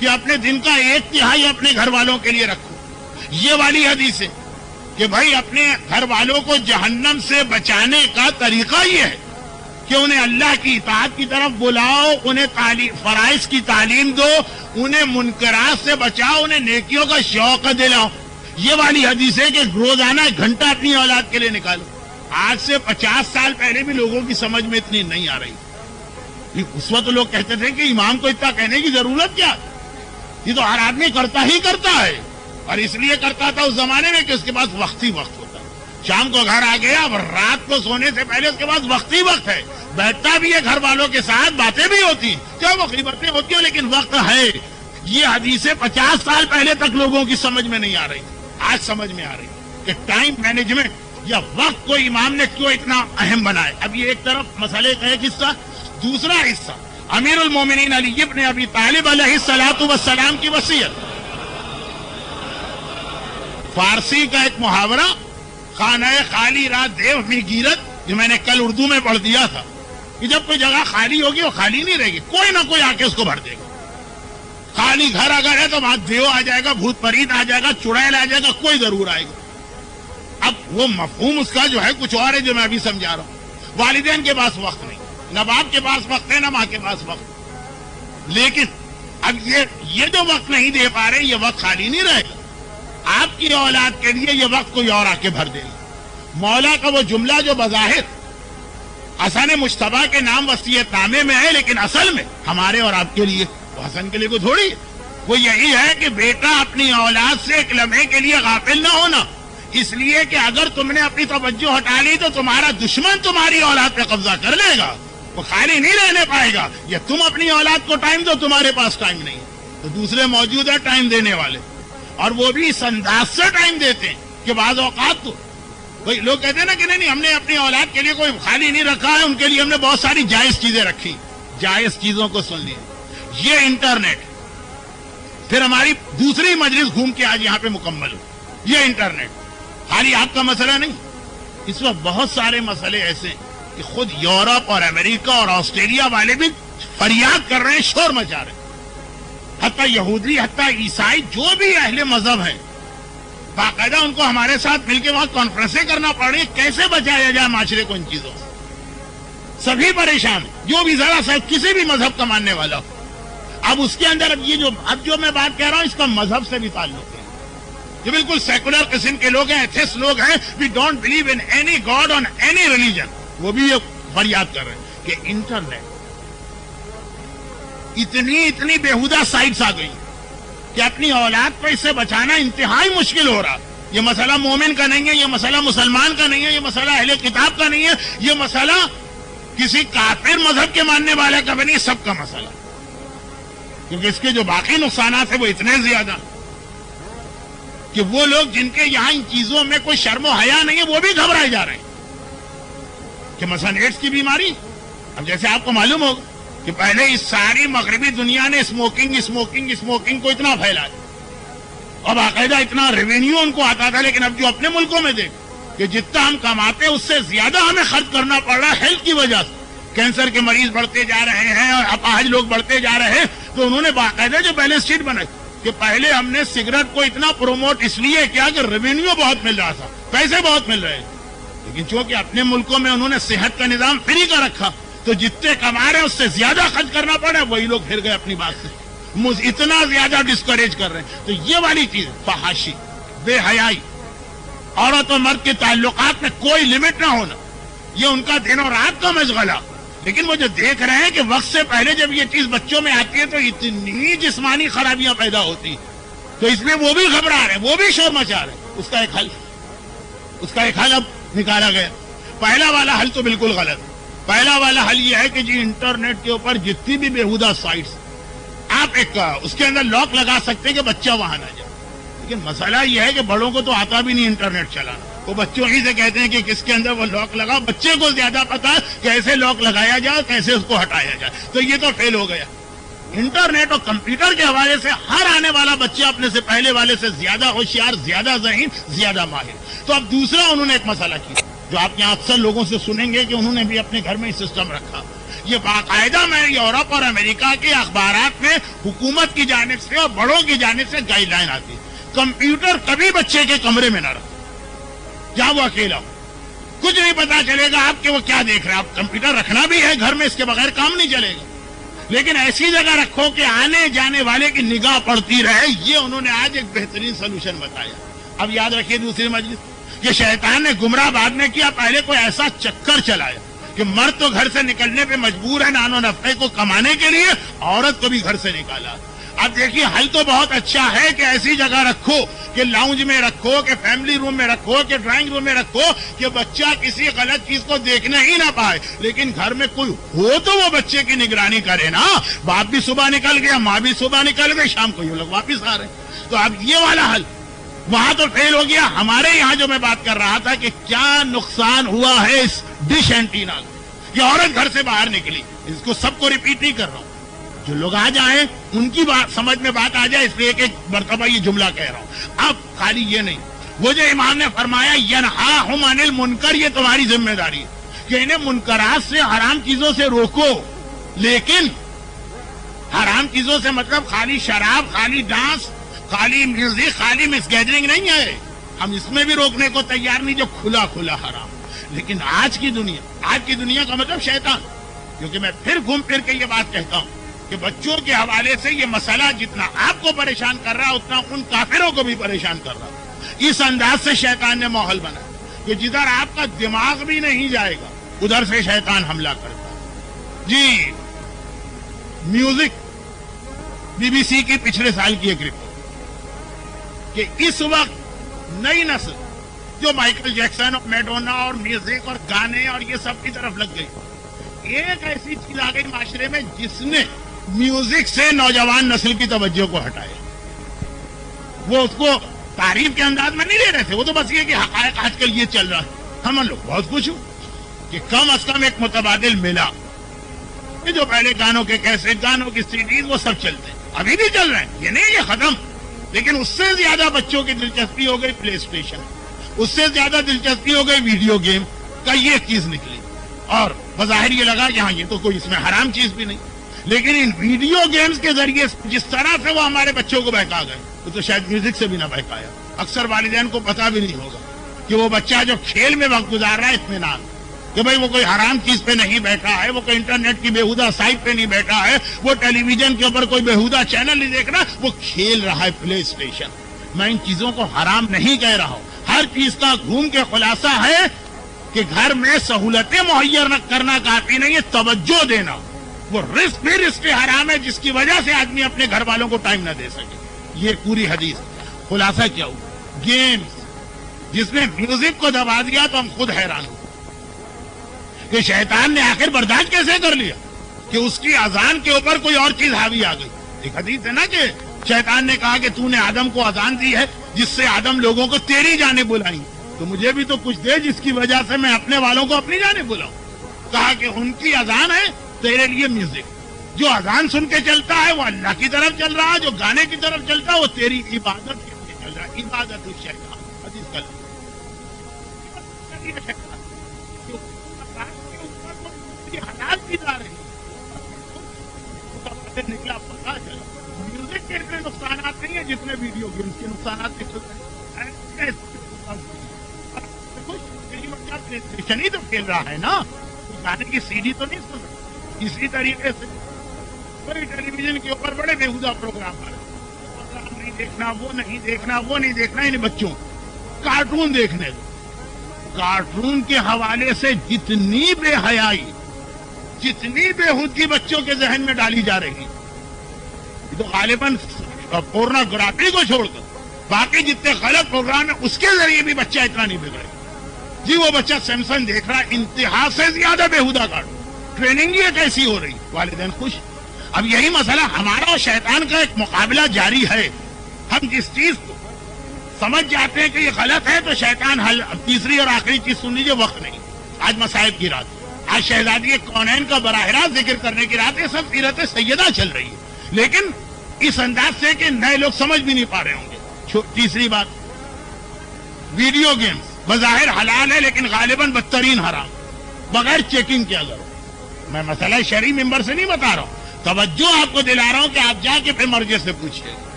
کہ اپنے دن کا 1/3 اپنے گھر والوں کے لیے رکھو. یہ والی حدیث ہے کہ بھائی اپنے گھر والوں کو جہنم سے بچانے کا طریقہ یہ ہے کہ انہیں اللہ کی اطاعت کی طرف بلاؤ, انہیں فرائض کی تعلیم دو, انہیں منکرات سے بچاؤ, انہیں نیکیوں کا شوق دلاؤ. یہ والی حدیث ہے کہ روزانہ 1 گھنٹہ اپنی اولاد کے لیے نکالو. آج سے 50 سال پہلے بھی لوگوں کی سمجھ میں اتنی نہیں آ رہی. اس وقت لوگ کہتے تھے کہ امام کو اتنا کہنے کی ضرورت کیا, یہ تو ہر آدمی کرتا ہی کرتا ہے, اور اس لیے کرتا تھا اس زمانے میں کہ اس کے پاس وقت ہی وقت ہوتا. شام کو گھر آ گیا, اب رات کو سونے سے پہلے اس کے پاس وقت ہی وقت ہے, بیٹھتا بھی ہے گھر والوں کے ساتھ, باتیں بھی ہوتی, کیا وہ غیبتیں ہوتی ہیں, لیکن وقت ہے. یہ حدیثیں 50 سال پہلے تک لوگوں کی سمجھ میں نہیں آ رہی, آج سمجھ میں آ رہی کہ ٹائم مینجمنٹ یا وقت کو امام نے کیوں اتنا اہم بنایا. اب یہ ایک طرف مسئلے کا ایک حصہ. دوسرا حصہ امیر المومنین علی ابن ابی طالب علیہ الصلوۃ والسلام کی وصیت. فارسی کا ایک محاورہ خانہ خالی رات دیو میں گیرت، جو میں نے کل اردو میں پڑھ دیا تھا کہ جب کوئی جگہ خالی ہوگی وہ خالی نہیں رہے گی، کوئی نہ کوئی آ کے اس کو بھر دے گا. خالی گھر اگر ہے تو وہاں دیو آ جائے گا، بھوت پریت آ جائے گا، چڑیل آ جائے گا، کوئی ضرور آئے گا. اب وہ مفہوم اس کا جو ہے کچھ اور ہے جو میں ابھی سمجھا رہا ہوں. والدین کے پاس وقت نہیں، نہ باپ کے پاس وقت ہے نہ ماں کے پاس وقت. لیکن اب یہ جو وقت نہیں دے پا رہے یہ وقت خالی نہیں رہے گا. آپ کی اولاد کے لیے یہ وقت کوئی اور آ کے بھر دے گا. مولا کا وہ جملہ جو بظاہر حسن مجتبیٰ کے نام وصیت نامے میں ہے، لیکن اصل میں ہمارے اور آپ کے لیے، وہ حسن کے لیے کوئی تھوڑی ہے. وہ یہی ہے کہ بیٹا اپنی اولاد سے ایک لمحے کے لیے غافل نہ ہونا، اس لیے کہ اگر تم نے اپنی توجہ ہٹا لی تو تمہارا دشمن تمہاری اولاد پہ قبضہ کر لے گا، وہ خالی نہیں رہنے پائے گا. یا تم اپنی اولاد کو ٹائم دو، تمہارے پاس ٹائم نہیں تو دوسرے موجود ہے ٹائم دینے والے، اور وہ بھی اس انداز سے ٹائم دیتے ہیں کہ بعض اوقات تو بھائی لوگ کہتے ہیں نا کہ نہیں ہم نے اپنی اولاد کے لیے کوئی خالی نہیں رکھا ہے، ان کے لیے ہم نے بہت ساری جائز چیزیں رکھی. جائز چیزوں کو سن لیں. یہ انٹرنیٹ، پھر ہماری دوسری مجلس گھوم کے آج یہاں پہ مکمل ہو. یہ انٹرنیٹ خالی آپ کا مسئلہ نہیں، اس وقت بہت سارے مسئلے ایسے ہیں کہ خود یورپ اور امریکہ اور آسٹریلیا والے بھی فریاد کر رہے ہیں، شور مچا رہے ہیں. حتیٰ یہودی، حتیٰ عیسائی، جو بھی اہل مذہب ہیں، باقاعدہ ان کو ہمارے ساتھ مل کے وہاں کانفرنسیں کرنا پڑ رہی ہے کیسے بچایا جائے معاشرے کو ان چیزوں سے. سبھی پریشان ہیں، جو بھی ذرا سا کسی بھی مذہب کا ماننے والا ہو. اب اس کے اندر اب جو میں بات کہہ رہا ہوں اس کا مذہب سے بھی تعلق ہے. یہ بالکل سیکولر قسم کے لوگ ہیں، ایتھسٹ لوگ ہیں. We don't believe in any god on any religion. وہ بھی یہ فریاد کر رہے ہیں کہ انٹرنیٹ اتنی بیہودہ سائٹس آ گئی کہ اپنی اولاد کو اس سے بچانا انتہائی مشکل ہو رہا. یہ مسئلہ مومن کا نہیں ہے، یہ مسئلہ مسلمان کا نہیں ہے، یہ مسئلہ اہل کتاب کا نہیں ہے، یہ مسئلہ کسی کافر مذہب کے ماننے والے کا بھی نہیں، سب کا مسئلہ. کیونکہ اس کے جو باقی نقصانات ہیں وہ اتنے زیادہ کہ وہ لوگ جن کے یہاں ان چیزوں میں کوئی شرم و حیا نہیں ہے وہ بھی گھبرائے جا رہے ہیں کہ مثلا ایڈز کی بیماری. اب جیسے آپ کو معلوم ہوگا کہ پہلے اس ساری مغربی دنیا نے اسموکنگ کو اتنا پھیلایا اور باقاعدہ اتنا ریونیو ان کو آتا تھا، لیکن اب جو اپنے ملکوں میں دیکھ کہ جتنا ہم کماتے ہیں اس سے زیادہ ہمیں خرچ کرنا پڑ رہا ہے ہیلتھ کی وجہ سے. کینسر کے مریض بڑھتے جا رہے ہیں اور اپاہج لوگ بڑھتے جا رہے ہیں. تو انہوں نے باقاعدہ جو بیلنس شیٹ بنائی کہ پہلے ہم نے سگریٹ کو اتنا پروموٹ اس لیے کیا کہ ریونیو بہت مل رہا تھا، پیسے بہت مل رہے ہیں، لیکن چونکہ اپنے ملکوں میں انہوں نے صحت کا نظام فری کا رکھا تو جتنے کما رہے ہیں اس سے زیادہ خرچ کرنا پڑا. وہی لوگ پھر گئے اپنی بات سے، اتنا زیادہ ڈسکریج کر رہے ہیں. تو یہ والی چیز فحاشی، بے حیائی، عورت و مرد کے تعلقات میں کوئی لمٹ نہ ہونا، یہ ان کا دن اور رات کا مشغلہ. لیکن وہ جو دیکھ رہے ہیں کہ وقت سے پہلے جب یہ چیز بچوں میں آتی ہے تو اتنی جسمانی خرابیاں پیدا ہوتی، تو اس میں وہ بھی گھبرا رہے ہیں، وہ بھی شور مچا رہے ہیں. اس کا ایک حل اب نکالا گیا. پہلا والا حل تو بالکل غلط ہے. پہلا والا حل یہ ہے کہ جی انٹرنیٹ کے اوپر جتنی بھی بیہودہ سائٹس آپ ایک اس کے اندر لاک لگا سکتے ہیں کہ بچہ وہاں نہ جائے. لیکن مسئلہ یہ ہے کہ بڑوں کو تو آتا بھی نہیں انٹرنیٹ چلانا. وہ بچوں ہی سے کہتے ہیں کہ کس کے اندر وہ لاک لگا. بچے کو زیادہ پتا کیسے لاک لگایا جائے، کیسے اس کو ہٹایا جائے. تو یہ تو فیل ہو گیا. انٹرنیٹ اور کمپیوٹر کے حوالے سے ہر آنے والا بچہ اپنے سے پہلے والے سے زیادہ ہوشیار، زیادہ ذہین، زیادہ ماہر. تو اب دوسرا انہوں نے ایک مسئلہ کیا جو آپ یہاں اکثر لوگوں سے سنیں گے کہ انہوں نے بھی اپنے گھر میں سسٹم رکھا. یہ باقاعدہ میں یورپ اور امریکہ کے اخبارات میں حکومت کی جانب سے اور بڑوں کی جانب سے گائیڈ لائن آتی ہے کمپیوٹر کبھی بچے کے کمرے میں نہ رکھو جہاں وہ اکیلا ہو. کچھ نہیں پتا چلے گا آپ کہ وہ کیا دیکھ رہے ہیں. آپ کمپیوٹر رکھنا بھی ہے گھر میں، اس کے بغیر کام نہیں چلے گا، لیکن ایسی جگہ رکھو کہ آنے جانے والے کی نگاہ پڑتی رہے. یہ انہوں نے آج ایک بہترین سولوشن بتایا. اب یاد رکھیے دوسری مجلس کہ شیطان نے گمراہ بعد میں کیا. پہلے کوئی ایسا چکر چلایا کہ مرد تو گھر سے نکلنے پہ مجبور ہے نان و نفع کو کمانے کے لیے، عورت کو بھی گھر سے نکالا. اب دیکھیے حل تو بہت اچھا ہے کہ ایسی جگہ رکھو کہ لاؤنج میں رکھو، کہ فیملی روم میں رکھو، کہ ڈرائنگ روم میں رکھو کہ بچہ کسی غلط چیز کو دیکھنے ہی نہ پائے. لیکن گھر میں کوئی ہو تو وہ بچے کی نگرانی کرے نا. باپ بھی صبح نکل گیا، ماں بھی صبح نکل گئی، شام کو یہ لوگ واپس آ رہے ہیں. تو اب یہ والا حل وہاں تو فیل ہو گیا. ہمارے یہاں جو میں بات کر رہا تھا کہ کیا نقصان ہوا ہے اس ڈش اینٹینا کا. یہ عورت گھر سے باہر نکلی, اس کو سب کو ریپیٹ نہیں کر رہا ہوں, جو لوگ آ جائیں ان کی بات سمجھ میں بات آ جائے, اس لیے کہ مرتبہ یہ جملہ کہہ رہا ہوں. اب خالی یہ نہیں, وہ جو امام نے فرمایا ینہاہم عن المنکر, یہ تمہاری ذمہ داری ہے کہ انہیں منکرات سے, حرام چیزوں سے روکو. لیکن حرام چیزوں سے مطلب خالی شراب, خالی ڈانس, خالی میوزک, خالی مس گیدرنگ نہیں ہے. ہم اس میں بھی روکنے کو تیار نہیں جو کھلا کھلا حرام. لیکن آج کی دنیا کا مطلب شیطان. کیونکہ میں پھر گھوم پھر کے یہ بات کہتا ہوں کہ بچوں کے حوالے سے یہ مسئلہ جتنا آپ کو پریشان کر رہا اتنا ان کافروں کو بھی پریشان کر رہا. اس انداز سے شیطان نے ماحول بنایا کہ جدھر آپ کا دماغ بھی نہیں جائے گا ادھر سے شیطان حملہ کرتا ہے. جی میوزک, بی بی سی کی پچھلے سال کی ایک رپورٹ کہ اس وقت نئی نسل جو مائیکل جیکسن اور میڈونا اور میوزک اور گانے اور یہ سب کی طرف لگ گئی. ایک ایسی چیز آ گئی معاشرے میں جس نے میوزک سے نوجوان نسل کی توجہ کو ہٹایا. وہ اس کو تعریف کے انداز میں نہیں لے رہے تھے, وہ تو بس یہ کہ حقائق آج کل یہ چل رہا ہے. ہم لوگ بہت خوش ہوں کہ کم از کم ایک متبادل ملا کہ جو پہلے گانوں کے کیسٹ, گانوں کی سیڈیز وہ سب چلتے ہیں, ابھی بھی چل رہے ہیں, یہ نہیں یہ ختم. لیکن اس سے زیادہ بچوں کی دلچسپی ہو گئی پلے اسٹیشن, اس سے زیادہ دلچسپی ہو گئی ویڈیو گیم کا. یہ چیز نکلی اور بظاہر یہ لگا کہ ہاں یہ تو کوئی اس میں حرام چیز بھی نہیں. لیکن ان ویڈیو گیمز کے ذریعے جس طرح سے وہ ہمارے بچوں کو بہکا گئے وہ تو شاید میوزک سے بھی نہ بہکایا. اکثر والدین کو پتا بھی نہیں ہوگا کہ وہ بچہ جو کھیل میں وقت گزار رہا ہے اطمینان کہ بھائی وہ کوئی حرام چیز پہ نہیں بیٹھا ہے, وہ کوئی انٹرنیٹ کی بےہودہ سائٹ پہ نہیں بیٹھا ہے, وہ ٹیلی ویژن کے اوپر کوئی بےہودہ چینل نہیں دیکھ رہا, وہ کھیل رہا ہے پلے اسٹیشن. میں ان چیزوں کو حرام نہیں کہہ رہا ہوں. ہر چیز کا گھوم کے خلاصہ ہے کہ گھر میں سہولتیں مہیا کرنا کافی نہیں ہے, توجہ دینا. وہ رزق بھی رزق حرام ہے جس کی وجہ سے آدمی اپنے گھر والوں کو ٹائم نہ دے سکے. یہ پوری حدیث. خلاصہ کیا ہوا؟ گیمز جس نے میوزک کو دبا دیا تو ہم خود حیران ہو کہ شیطان نے آخر برداشت کیسے کر لیا کہ اس کی اذان کے اوپر کوئی اور چیز حاوی آ گئی. ایک حدیث ہے نا کہ شیطان نے کہا کہ تو نے آدم کو اذان دی ہے جس سے آدم لوگوں کو تیری جانب بلائیں, تو مجھے بھی تو کچھ دے جس کی وجہ سے میں اپنے والوں کو اپنی جانب بلاؤں. کہا کہ ان کی اذان ہے, تیرے لیے میوزک. جو اذان سن کے چلتا ہے وہ اللہ کی طرف چل رہا ہے, جو گانے کی طرف چلتا ہے وہ تیری عبادت کے لیے چل رہا ہے. عبادت الشیطان. حدیث کل حالات کی جا رہی نکلا پتا چلا. میوزک کے اتنے نقصانات نہیں ہیں جتنے ویڈیو گیمز کے نقصانات نکلتے ہیں. ہی تو کھیل رہا ہے نا, گانے کی سی ڈی تو نہیں سن رہا. اسی طریقے سے کوئی ٹیلی ویژن کے اوپر بڑے بےہودہ پروگرام آ رہے ہیں, پروگرام نہیں دیکھنا, وہ نہیں دیکھنا, وہ نہیں دیکھنا. ان بچوں کارٹون دیکھنے دو. کارٹون کے حوالے سے جتنی بے حیائی, جتنی بےہودگی بچوں کے ذہن میں ڈالی جا رہی, یہ تو غالباً پورنوگرافی کو چھوڑ کر باقی جتنے غلط پروگرام ہیں اس کے ذریعے بھی بچہ اتنا نہیں بگڑے. جی وہ بچہ سیمسنگ دیکھ رہا, انتہا سے زیادہ بےہودہ کارٹون. ٹریننگ یہ کیسی ہو رہی, والدین خوش. اب یہی مسئلہ ہمارا اور شیطان کا ایک مقابلہ جاری ہے. ہم جس چیز کو سمجھ جاتے ہیں کہ یہ غلط ہے تو شیطان حل. تیسری اور آخری چیز سن لیجیے, وقت نہیں. آج مصائب کی رات, آج شہزادی کونین کا براہ راست ذکر کرنے کی رات. یہ سب سیرت سیدہ چل رہی ہے, لیکن اس انداز سے کہ نئے لوگ سمجھ بھی نہیں پا رہے ہوں گے. تیسری بات, ویڈیو گیمز بظاہر حلال ہے لیکن غالباً بدترین حرام. بغیر چیکنگ کے اگر میں مسئلہ شرعی ممبر سے نہیں بتا رہا ہوں, توجہ آپ کو دلا رہا ہوں کہ آپ جا کے پھر مرجع سے پوچھیے.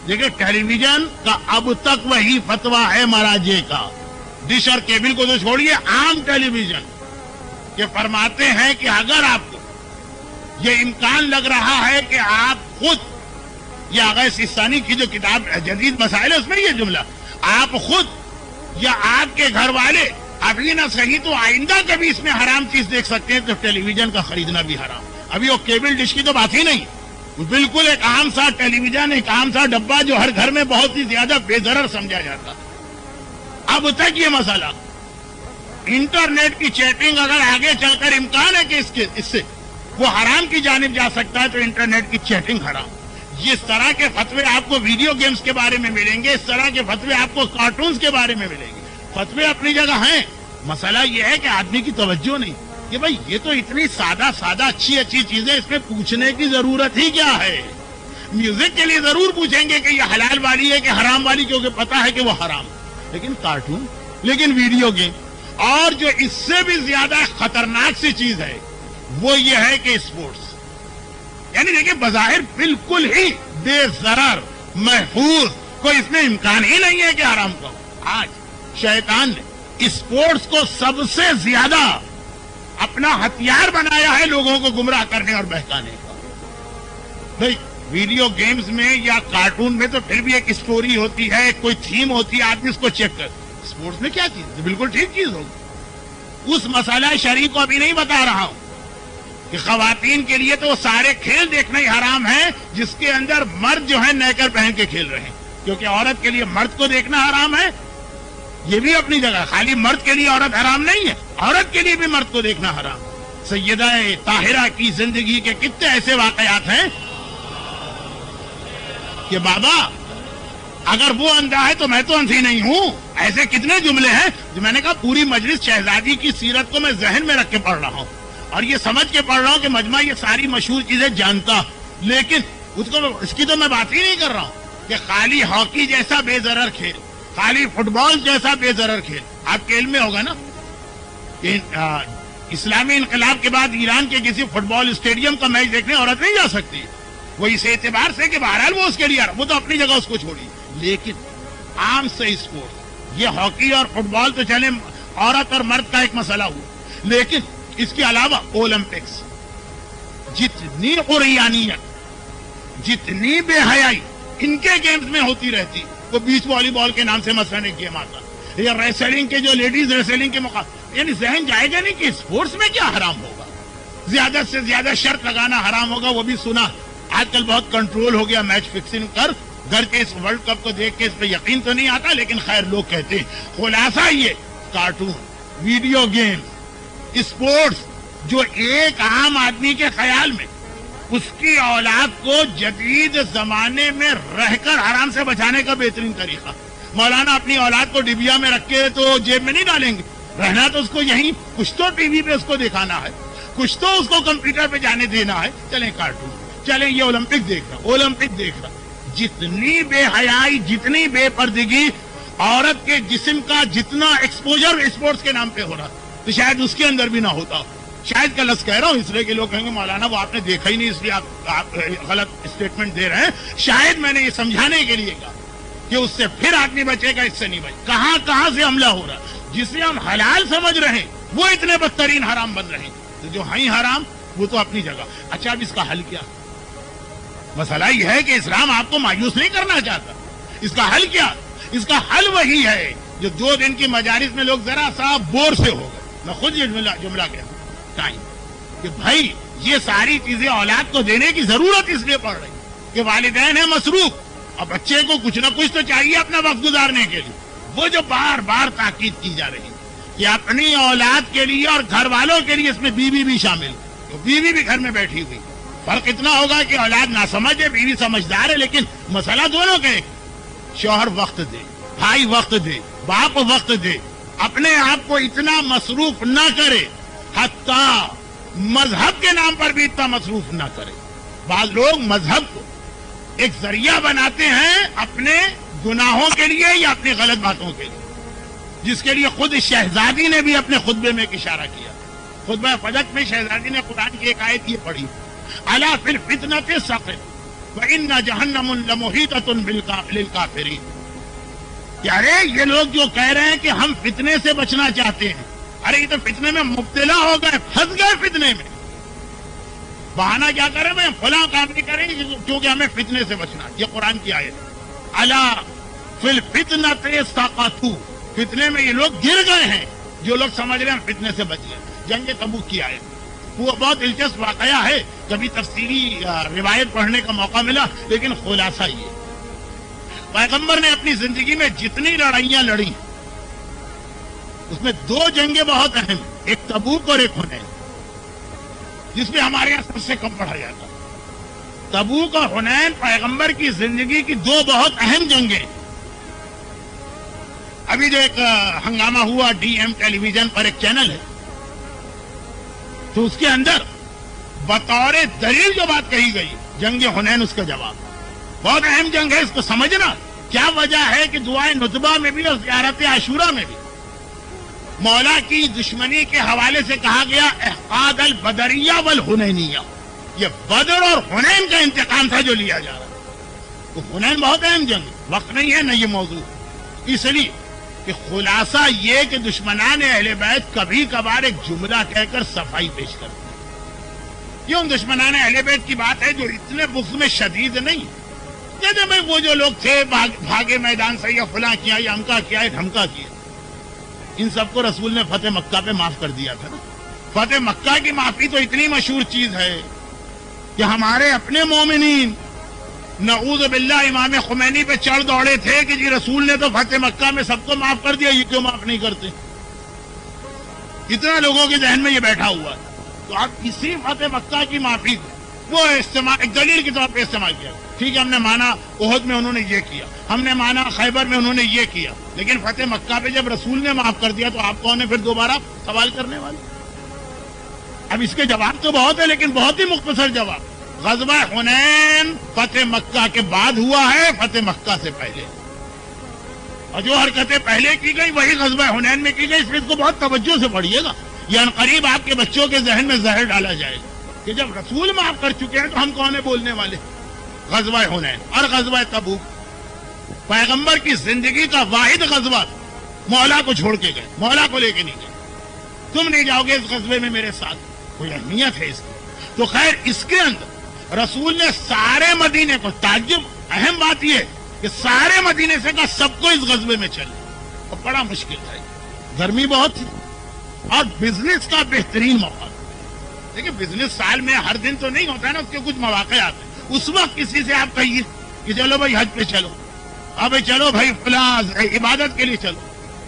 دیکھیں ٹیلی ویژن کا اب تک وہی فتویٰ ہے مراجع کا, ڈش اور کیبل کو تو چھوڑیے, عام ٹیلی ویژن کہ فرماتے ہیں کہ اگر آپ کو یہ امکان لگ رہا ہے کہ آپ خود, یا اغیث سیستانی کی جو کتاب جدید مسائل ہے اس میں یہ جملہ, آپ خود یا آپ کے گھر والے ابھی نہ صحیح تو آئندہ کبھی اس میں حرام چیز دیکھ سکتے ہیں تو ٹیلی ویژن کا خریدنا بھی حرام. ابھی وہ کیبل ڈش کی تو بات ہی نہیں, بالکل ایک عام سا ٹیلی ویژن, ایک عام سا ڈبہ جو ہر گھر میں بہت ہی زیادہ بے ضرر سمجھا جاتا. اب تک یہ مسئلہ انٹرنیٹ کی چیٹنگ اگر آگے چل کر امکان ہے کہ اس سے وہ حرام کی جانب جا سکتا ہے تو انٹرنیٹ کی چیٹنگ حرام, اس طرح کے فتوے آپ کو ویڈیو گیمز کے بارے میں ملیں گے, اس طرح کے فتوے آپ کو کارٹونز کے بارے میں ملیں گے. فتوے اپنی جگہ ہیں, مسئلہ یہ ہے کہ آدمی کی توجہ نہیں کہ بھائی یہ تو اتنی سادہ اچھی چیزیں, اس میں پوچھنے کی ضرورت ہی کیا ہے. میوزک کے لیے ضرور پوچھیں گے کہ یہ حلال والی ہے کہ حرام والی, کیونکہ پتا ہے کہ وہ حرام, لیکن کارٹون, لیکن ویڈیو گیم. اور جو اس سے بھی زیادہ خطرناک سی چیز ہے وہ یہ ہے کہ اسپورٹس, یعنی دیکھیں بظاہر بالکل ہی بے ضرر محفوظ, کوئی اس میں امکان ہی نہیں ہے کہ حرام کا ہو. آج شیطان نے اسپورٹس کو سب سے زیادہ اپنا ہتھیار بنایا ہے لوگوں کو گمراہ کرنے اور بہکانے کا. بھائی ویڈیو گیمز میں یا کارٹون میں تو پھر بھی ایک اسٹوری ہوتی ہے, کوئی تھیم ہوتی ہے, آدمی اس کو چیک کر. اسپورٹس میں کیا چیز, بالکل ٹھیک چیز ہوگی. اس مسئلہ شرعی کو ابھی نہیں بتا رہا ہوں کہ خواتین کے لیے تو وہ سارے کھیل دیکھنا ہی حرام ہے جس کے اندر مرد جو ہے نیکر پہن کے کھیل رہے ہیں, کیونکہ عورت کے لیے مرد کو دیکھنا حرام ہے. یہ بھی اپنی جگہ, خالی مرد کے لیے عورت حرام نہیں ہے, عورت کے لیے بھی مرد کو دیکھنا حرام. سیدہ طاہرہ کی زندگی کے کتنے ایسے واقعات ہیں کہ بابا اگر وہ اندھا ہے تو میں تو اندھی نہیں ہوں. ایسے کتنے جملے ہیں جو میں نے کہا پوری مجلس شہزادی کی سیرت کو میں ذہن میں رکھ کے پڑھ رہا ہوں اور یہ سمجھ کے پڑھ رہا ہوں کہ مجمع یہ ساری مشہور چیزیں جانتا, لیکن اس کی تو میں بات ہی نہیں کر رہا ہوں کہ خالی ہاکی جیسا بے ضرر کھیل, خالی فٹ بال جیسا بے ضرر کھیل. آپ کے علم میں ہوگا نا کہ اسلامی انقلاب کے بعد ایران کے کسی فٹ بال اسٹیڈیم کا میچ دیکھنے عورت نہیں جا سکتی, وہ اس اعتبار سے کہ بہرحال وہ اس کے لیے وہ تو اپنی جگہ اس کو چھوڑی. لیکن عام سے اسپورٹ, یہ ہاکی اور فٹ بال تو چلے عورت اور مرد کا ایک مسئلہ ہوا, لیکن اس کے علاوہ اولمپکس, جتنی عریانیت, جتنی بے حیائی ان کے گیمز میں ہوتی رہتی. وہ بیچ والی بال کے نام سے مثلاً ایک گیم آتا, یا ریسلنگ کے جو لیڈیز ریسلنگ کے مقابلے, یعنی ذہن جائے گا نہیں کہ اسپورٹس میں کیا حرام ہوگا. زیادہ سے زیادہ شرط لگانا حرام ہوگا, وہ بھی سنا. آج کل بہت کنٹرول ہو گیا میچ فکسنگ کر, گھر کے اس ورلڈ کپ کو دیکھ کے اس پہ یقین تو نہیں آتا, لیکن خیر لوگ کہتے ہیں. خلاصہ یہ کارٹون, ویڈیو گیم, اسپورٹس جو ایک عام آدمی کے خیال میں اس کی اولاد کو جدید زمانے میں رہ کر حرام سے بچانے کا بہترین طریقہ. مولانا اپنی اولاد کو ڈبیا میں رکھ کے تو جیب میں نہیں ڈالیں گے, رہنا تو اس کو یہیں, کچھ تو ٹی وی پہ اس کو دکھانا ہے, کچھ تو اس کو کمپیوٹر پہ جانے دینا ہے. چلیں کارٹون, چلیں یہ اولمپک دیکھ رہا, اولمپک دیکھ رہا. جتنی بے حیائی, جتنی بے پردگی, عورت کے جسم کا جتنا ایکسپوجر اسپورٹس کے نام پہ ہو رہا تو شاید اس کے اندر بھی نہ ہوتا. شاید کا لفظ کہہ رہا ہوں اس لیے کہ لوگ کہیں گے مولانا وہ آپ نے دیکھا ہی نہیں اس لیے آپ غلط اسٹیٹمنٹ دے رہے ہیں. شاید میں نے یہ سمجھانے کے لیے کہا کہ اس سے پھر آدمی بچے گا, اس سے نہیں بچے. کہاں سے حملہ ہو رہا ہے, جسے ہم حلال سمجھ رہے ہیں وہ اتنے بدترین حرام بن رہے ہیں. تو جو ہیں حرام وہ تو اپنی جگہ. اچھا اب اس کا حل کیا؟ مسئلہ یہ ہے کہ اسلام آپ کو مایوس نہیں کرنا چاہتا. اس کا حل کیا؟ اس کا حل وہی ہے جو 2 دن کی مجالس میں لوگ ذرا سا بور سے ہو گئے. میں خود یہ جملہ کہتا ہوں ٹائم کہ بھائی یہ ساری چیزیں اولاد کو دینے کی ضرورت اس لیے پڑ رہی کہ والدین ہیں مصروف, اور بچے کو کچھ نہ کچھ تو چاہیے اپنا وقت گزارنے کے لیے. وہ جو بار بار تاکید کی جا رہی کہ اپنی اولاد کے لیے اور گھر والوں کے لیے, اس میں بیوی بھی شامل, تو بیوی بھی گھر میں بیٹھی ہوئی. فرق اتنا ہوگا کہ اولاد نہ سمجھ ہے, بیوی سمجھدار ہے, لیکن مسئلہ دونوں کا ایک. شوہر وقت دے, بھائی وقت دے, باپ وقت دے, اپنے آپ کو اتنا مصروف نہ کرے, حتیٰ مذہب کے نام پر بھی اتنا مصروف نہ کرے. بعض لوگ مذہب کو ایک ذریعہ بناتے ہیں اپنے گناہوں کے لیے یا اپنی غلط باتوں کے لیے, جس کے لیے خود شہزادی نے بھی اپنے خطبے میں ایک اشارہ کیا. خطبہ فجر میں شہزادی نے قرآن کی ایک آیت یہ پڑھی, الا فی الفتنۃ سقط وان جہنم لمحیطۃ بالکافرین. یارے یہ لوگ جو کہہ رہے ہیں کہ ہم فتنے سے بچنا چاہتے ہیں, ارے یہ تو فتنے میں مبتلا ہو گئے, پھنس گئے فتنے میں. بہانہ کیا کریں, میں فلاں کام نہیں کریں کیونکہ ہمیں فتنے سے بچنا. یہ قرآن کی آیت, الا فی الفتنۃ سقطوا, فتنے میں یہ لوگ گر گئے ہیں جو لوگ سمجھ رہے ہیں ہم فتنے سے بچ گئے. جنگ تبوک کی آیت, وہ بہت دلچسپ واقعہ ہے, کبھی تفصیلی روایت پڑھنے کا موقع ملا, لیکن خلاصہ یہ پیغمبر نے اپنی زندگی میں جتنی لڑائیاں لڑی اس میں 2 جنگیں بہت اہم, ایک تبوک اور ایک حنین, جس میں ہمارے یہاں سب سے کم پڑھا جاتا. تبوک اور حنین پیغمبر کی زندگی کی دو بہت اہم جنگیں. ابھی جو ایک ہنگامہ ہوا ڈی ایم ٹیلی ویژن پر ایک چینل ہے, تو اس کے اندر بطور دلیل جو بات کہی گئی جنگ حنین اس کا جواب بہت اہم جنگ ہے. اس کو سمجھنا کیا وجہ ہے کہ دعائے نتبہ میں بھی اور زیارت عاشورہ میں بھی مولا کی دشمنی کے حوالے سے کہا گیا احقاد البدریہ والحنینیہ. یہ بدر اور حنین کا انتقام تھا جو لیا جا رہا ہے. تو حنین بہت اہم جنگ, وقت نہیں ہے نہ یہ موضوع, اس لیے کہ خلاصہ یہ کہ دشمنان اہل بیت کبھی کبھار ایک جملہ کہہ کر صفائی پیش کرتے ہیں. یہ ان دشمنان اہل بیت کی بات ہے جو اتنے بغض میں شدید نہیں. کہتے میں وہ جو لوگ تھے بھاگے میدان سے, یا فلاں کیا, یا امکا کیا, یا دھمکا کیا, ان سب کو رسول نے فتح مکہ پہ معاف کر دیا تھا نا. فتح مکہ کی معافی تو اتنی مشہور چیز ہے کہ ہمارے اپنے مومنین نعوذ باللہ امام خمینی پہ چڑھ دوڑے تھے کہ جی رسول نے تو فتح مکہ میں سب کو معاف کر دیا, یہ کیوں معاف نہیں کرتے. اتنا لوگوں کے ذہن میں یہ بیٹھا ہوا ہے. تو اب اسی فتح مکہ کی معافی کو وہ استعمال ایک دلیل کے طور پہ استعمال کیا. ٹھیک ہے, ہم نے مانا احد میں انہوں نے یہ کیا, ہم نے مانا خیبر میں انہوں نے یہ کیا, لیکن فتح مکہ پہ جب رسول نے معاف کر دیا تو آپ کون ہیں پھر دوبارہ سوال کرنے والے. اب اس کے جواب تو بہت ہے, لیکن بہت ہی مختصر جواب. غزوہ حنین فتح مکہ کے بعد ہوا ہے, فتح مکہ سے پہلے. اور جو حرکتیں پہلے کی گئی وہی غزوہ حنین میں کی گئی. اس کو بہت توجہ سے پڑھیے گا, یہ عنقریب آپ کے بچوں کے ذہن میں زہر ڈالا جائے گا کہ جب رسول معاف کر چکے ہیں تو ہم کون ہیں بولنے والے. غزوہ حنین اور غزوہ تبوک پیغمبر کی زندگی کا واحد غزوہ. مولا کو چھوڑ کے گئے, مولا کو لے کے نہیں گئے. تم نہیں جاؤ گے اس غزوے میں میرے ساتھ, کوئی اہمیت ہے اس کی. تو خیر اس کے اندر رسول نے سارے مدینے کو, تعجب اہم بات یہ کہ سارے مدینے سے کہا سب کو اس غزوے میں چلے. اور بڑا مشکل تھا, گرمی بہت تھی اور بزنس کا بہترین موقع. دیکھیں بزنس سال میں ہر دن تو نہیں ہوتا ہے نا, اس کے کچھ مواقع آتے ہیں. اس وقت کسی سے آپ کہیے کہ چلو بھائی حج پہ چلو, اب چلو بھائی فلاں عبادت کے لیے چلو,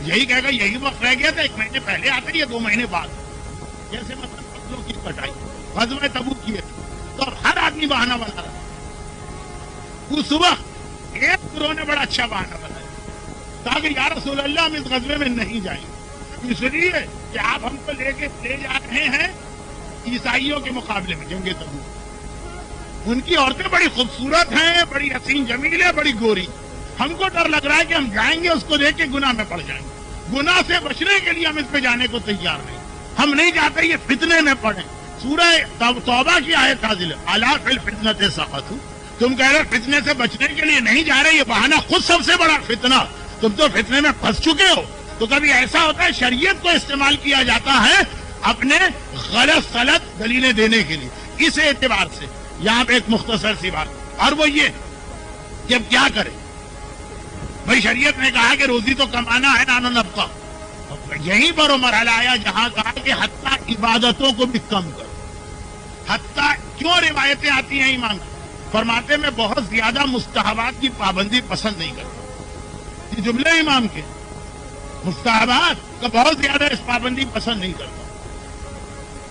یہی کہے گا یہی وقت رہ گیا تھا, 1 مہینے پہلے آتے یا 2 مہینے بعد. جیسے مطلب فصلوں کی کٹائی غزوہ تبوک کیے تو ہر آدمی بہانہ بنا رہا. اس وقت ایک گروہ نے بڑا اچھا بہانہ بنایا تاکہ یا رسول اللہ ہم اس غزوے میں نہیں جائیں گے, اس لیے کہ آپ ہم کو لے جا رہے ہیں عیسائیوں کے مقابلے میں جنگ تبوک. ان کی عورتیں بڑی خوبصورت ہیں, بڑی حسین جمیل ہے, بڑی گوری. ہم کو ڈر لگ رہا ہے کہ ہم جائیں گے اس کو دیکھ کے گناہ میں پڑ جائیں گے. گناہ سے بچنے کے لیے ہم اس پہ جانے کو تیار نہیں. ہم نہیں چاہتے یہ فتنے میں پڑیں. سورہ توبہ کی آیت نازل ہے, الا فی الفتنۃ سقطوا. تم کہہ رہے فتنے سے بچنے کے لیے نہیں جا رہے, یہ بہانہ خود سب سے بڑا فتنہ. تم تو فتنے میں پھنس چکے ہو. تو کبھی ایسا ہوتا ہے شریعت کو استعمال کیا جاتا ہے اپنے غلط سلط دلیلیں دینے کے لیے. اس اعتبار سے یہاں پہ ایک مختصر سی بات, اور وہ یہ کہ اب کیا کریں. بھائی شریعت نے کہا کہ روزی تو کمانا ہے, نان و نفقہ. یہیں پر وہ مرحلہ آیا جہاں کہا کہ حتیٰ عبادتوں کو بھی کم کرو. حتیٰ کیوں روایتیں آتی ہیں امام فرماتے میں بہت زیادہ مستحبات کی پابندی پسند نہیں کرتا. یہ جملے امام کے مستحبات کا بہت زیادہ اس پابندی پسند نہیں کرتا.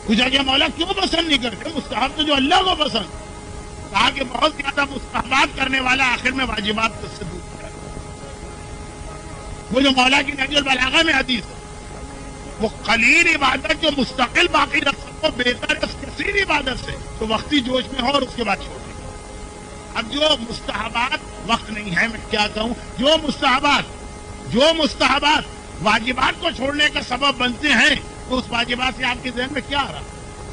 پوچھا کہ مولا کیوں پسند نہیں کرتے؟ مستحب تو جو اللہ کو پسند. کہا کہ بہت زیادہ مستحبات کرنے والا آخر میں واجبات سے دور ہے. وہ جو مولا کی نہج البلاغہ میں حدیث ہے, وہ قلیل عبادت جو مستقل باقی رکھ سکو بہتر ہے اس کثیر عبادت سے تو وقتی جوش میں ہو اور اس کے بعد چھوڑ دیں. اب جو مستحبات وقت نہیں ہے, میں کیا کہوں, جو مستحبات واجبات کو چھوڑنے کا سبب بنتے ہیں تو اس واجبات سے آپ کے ذہن میں کیا آ رہا؟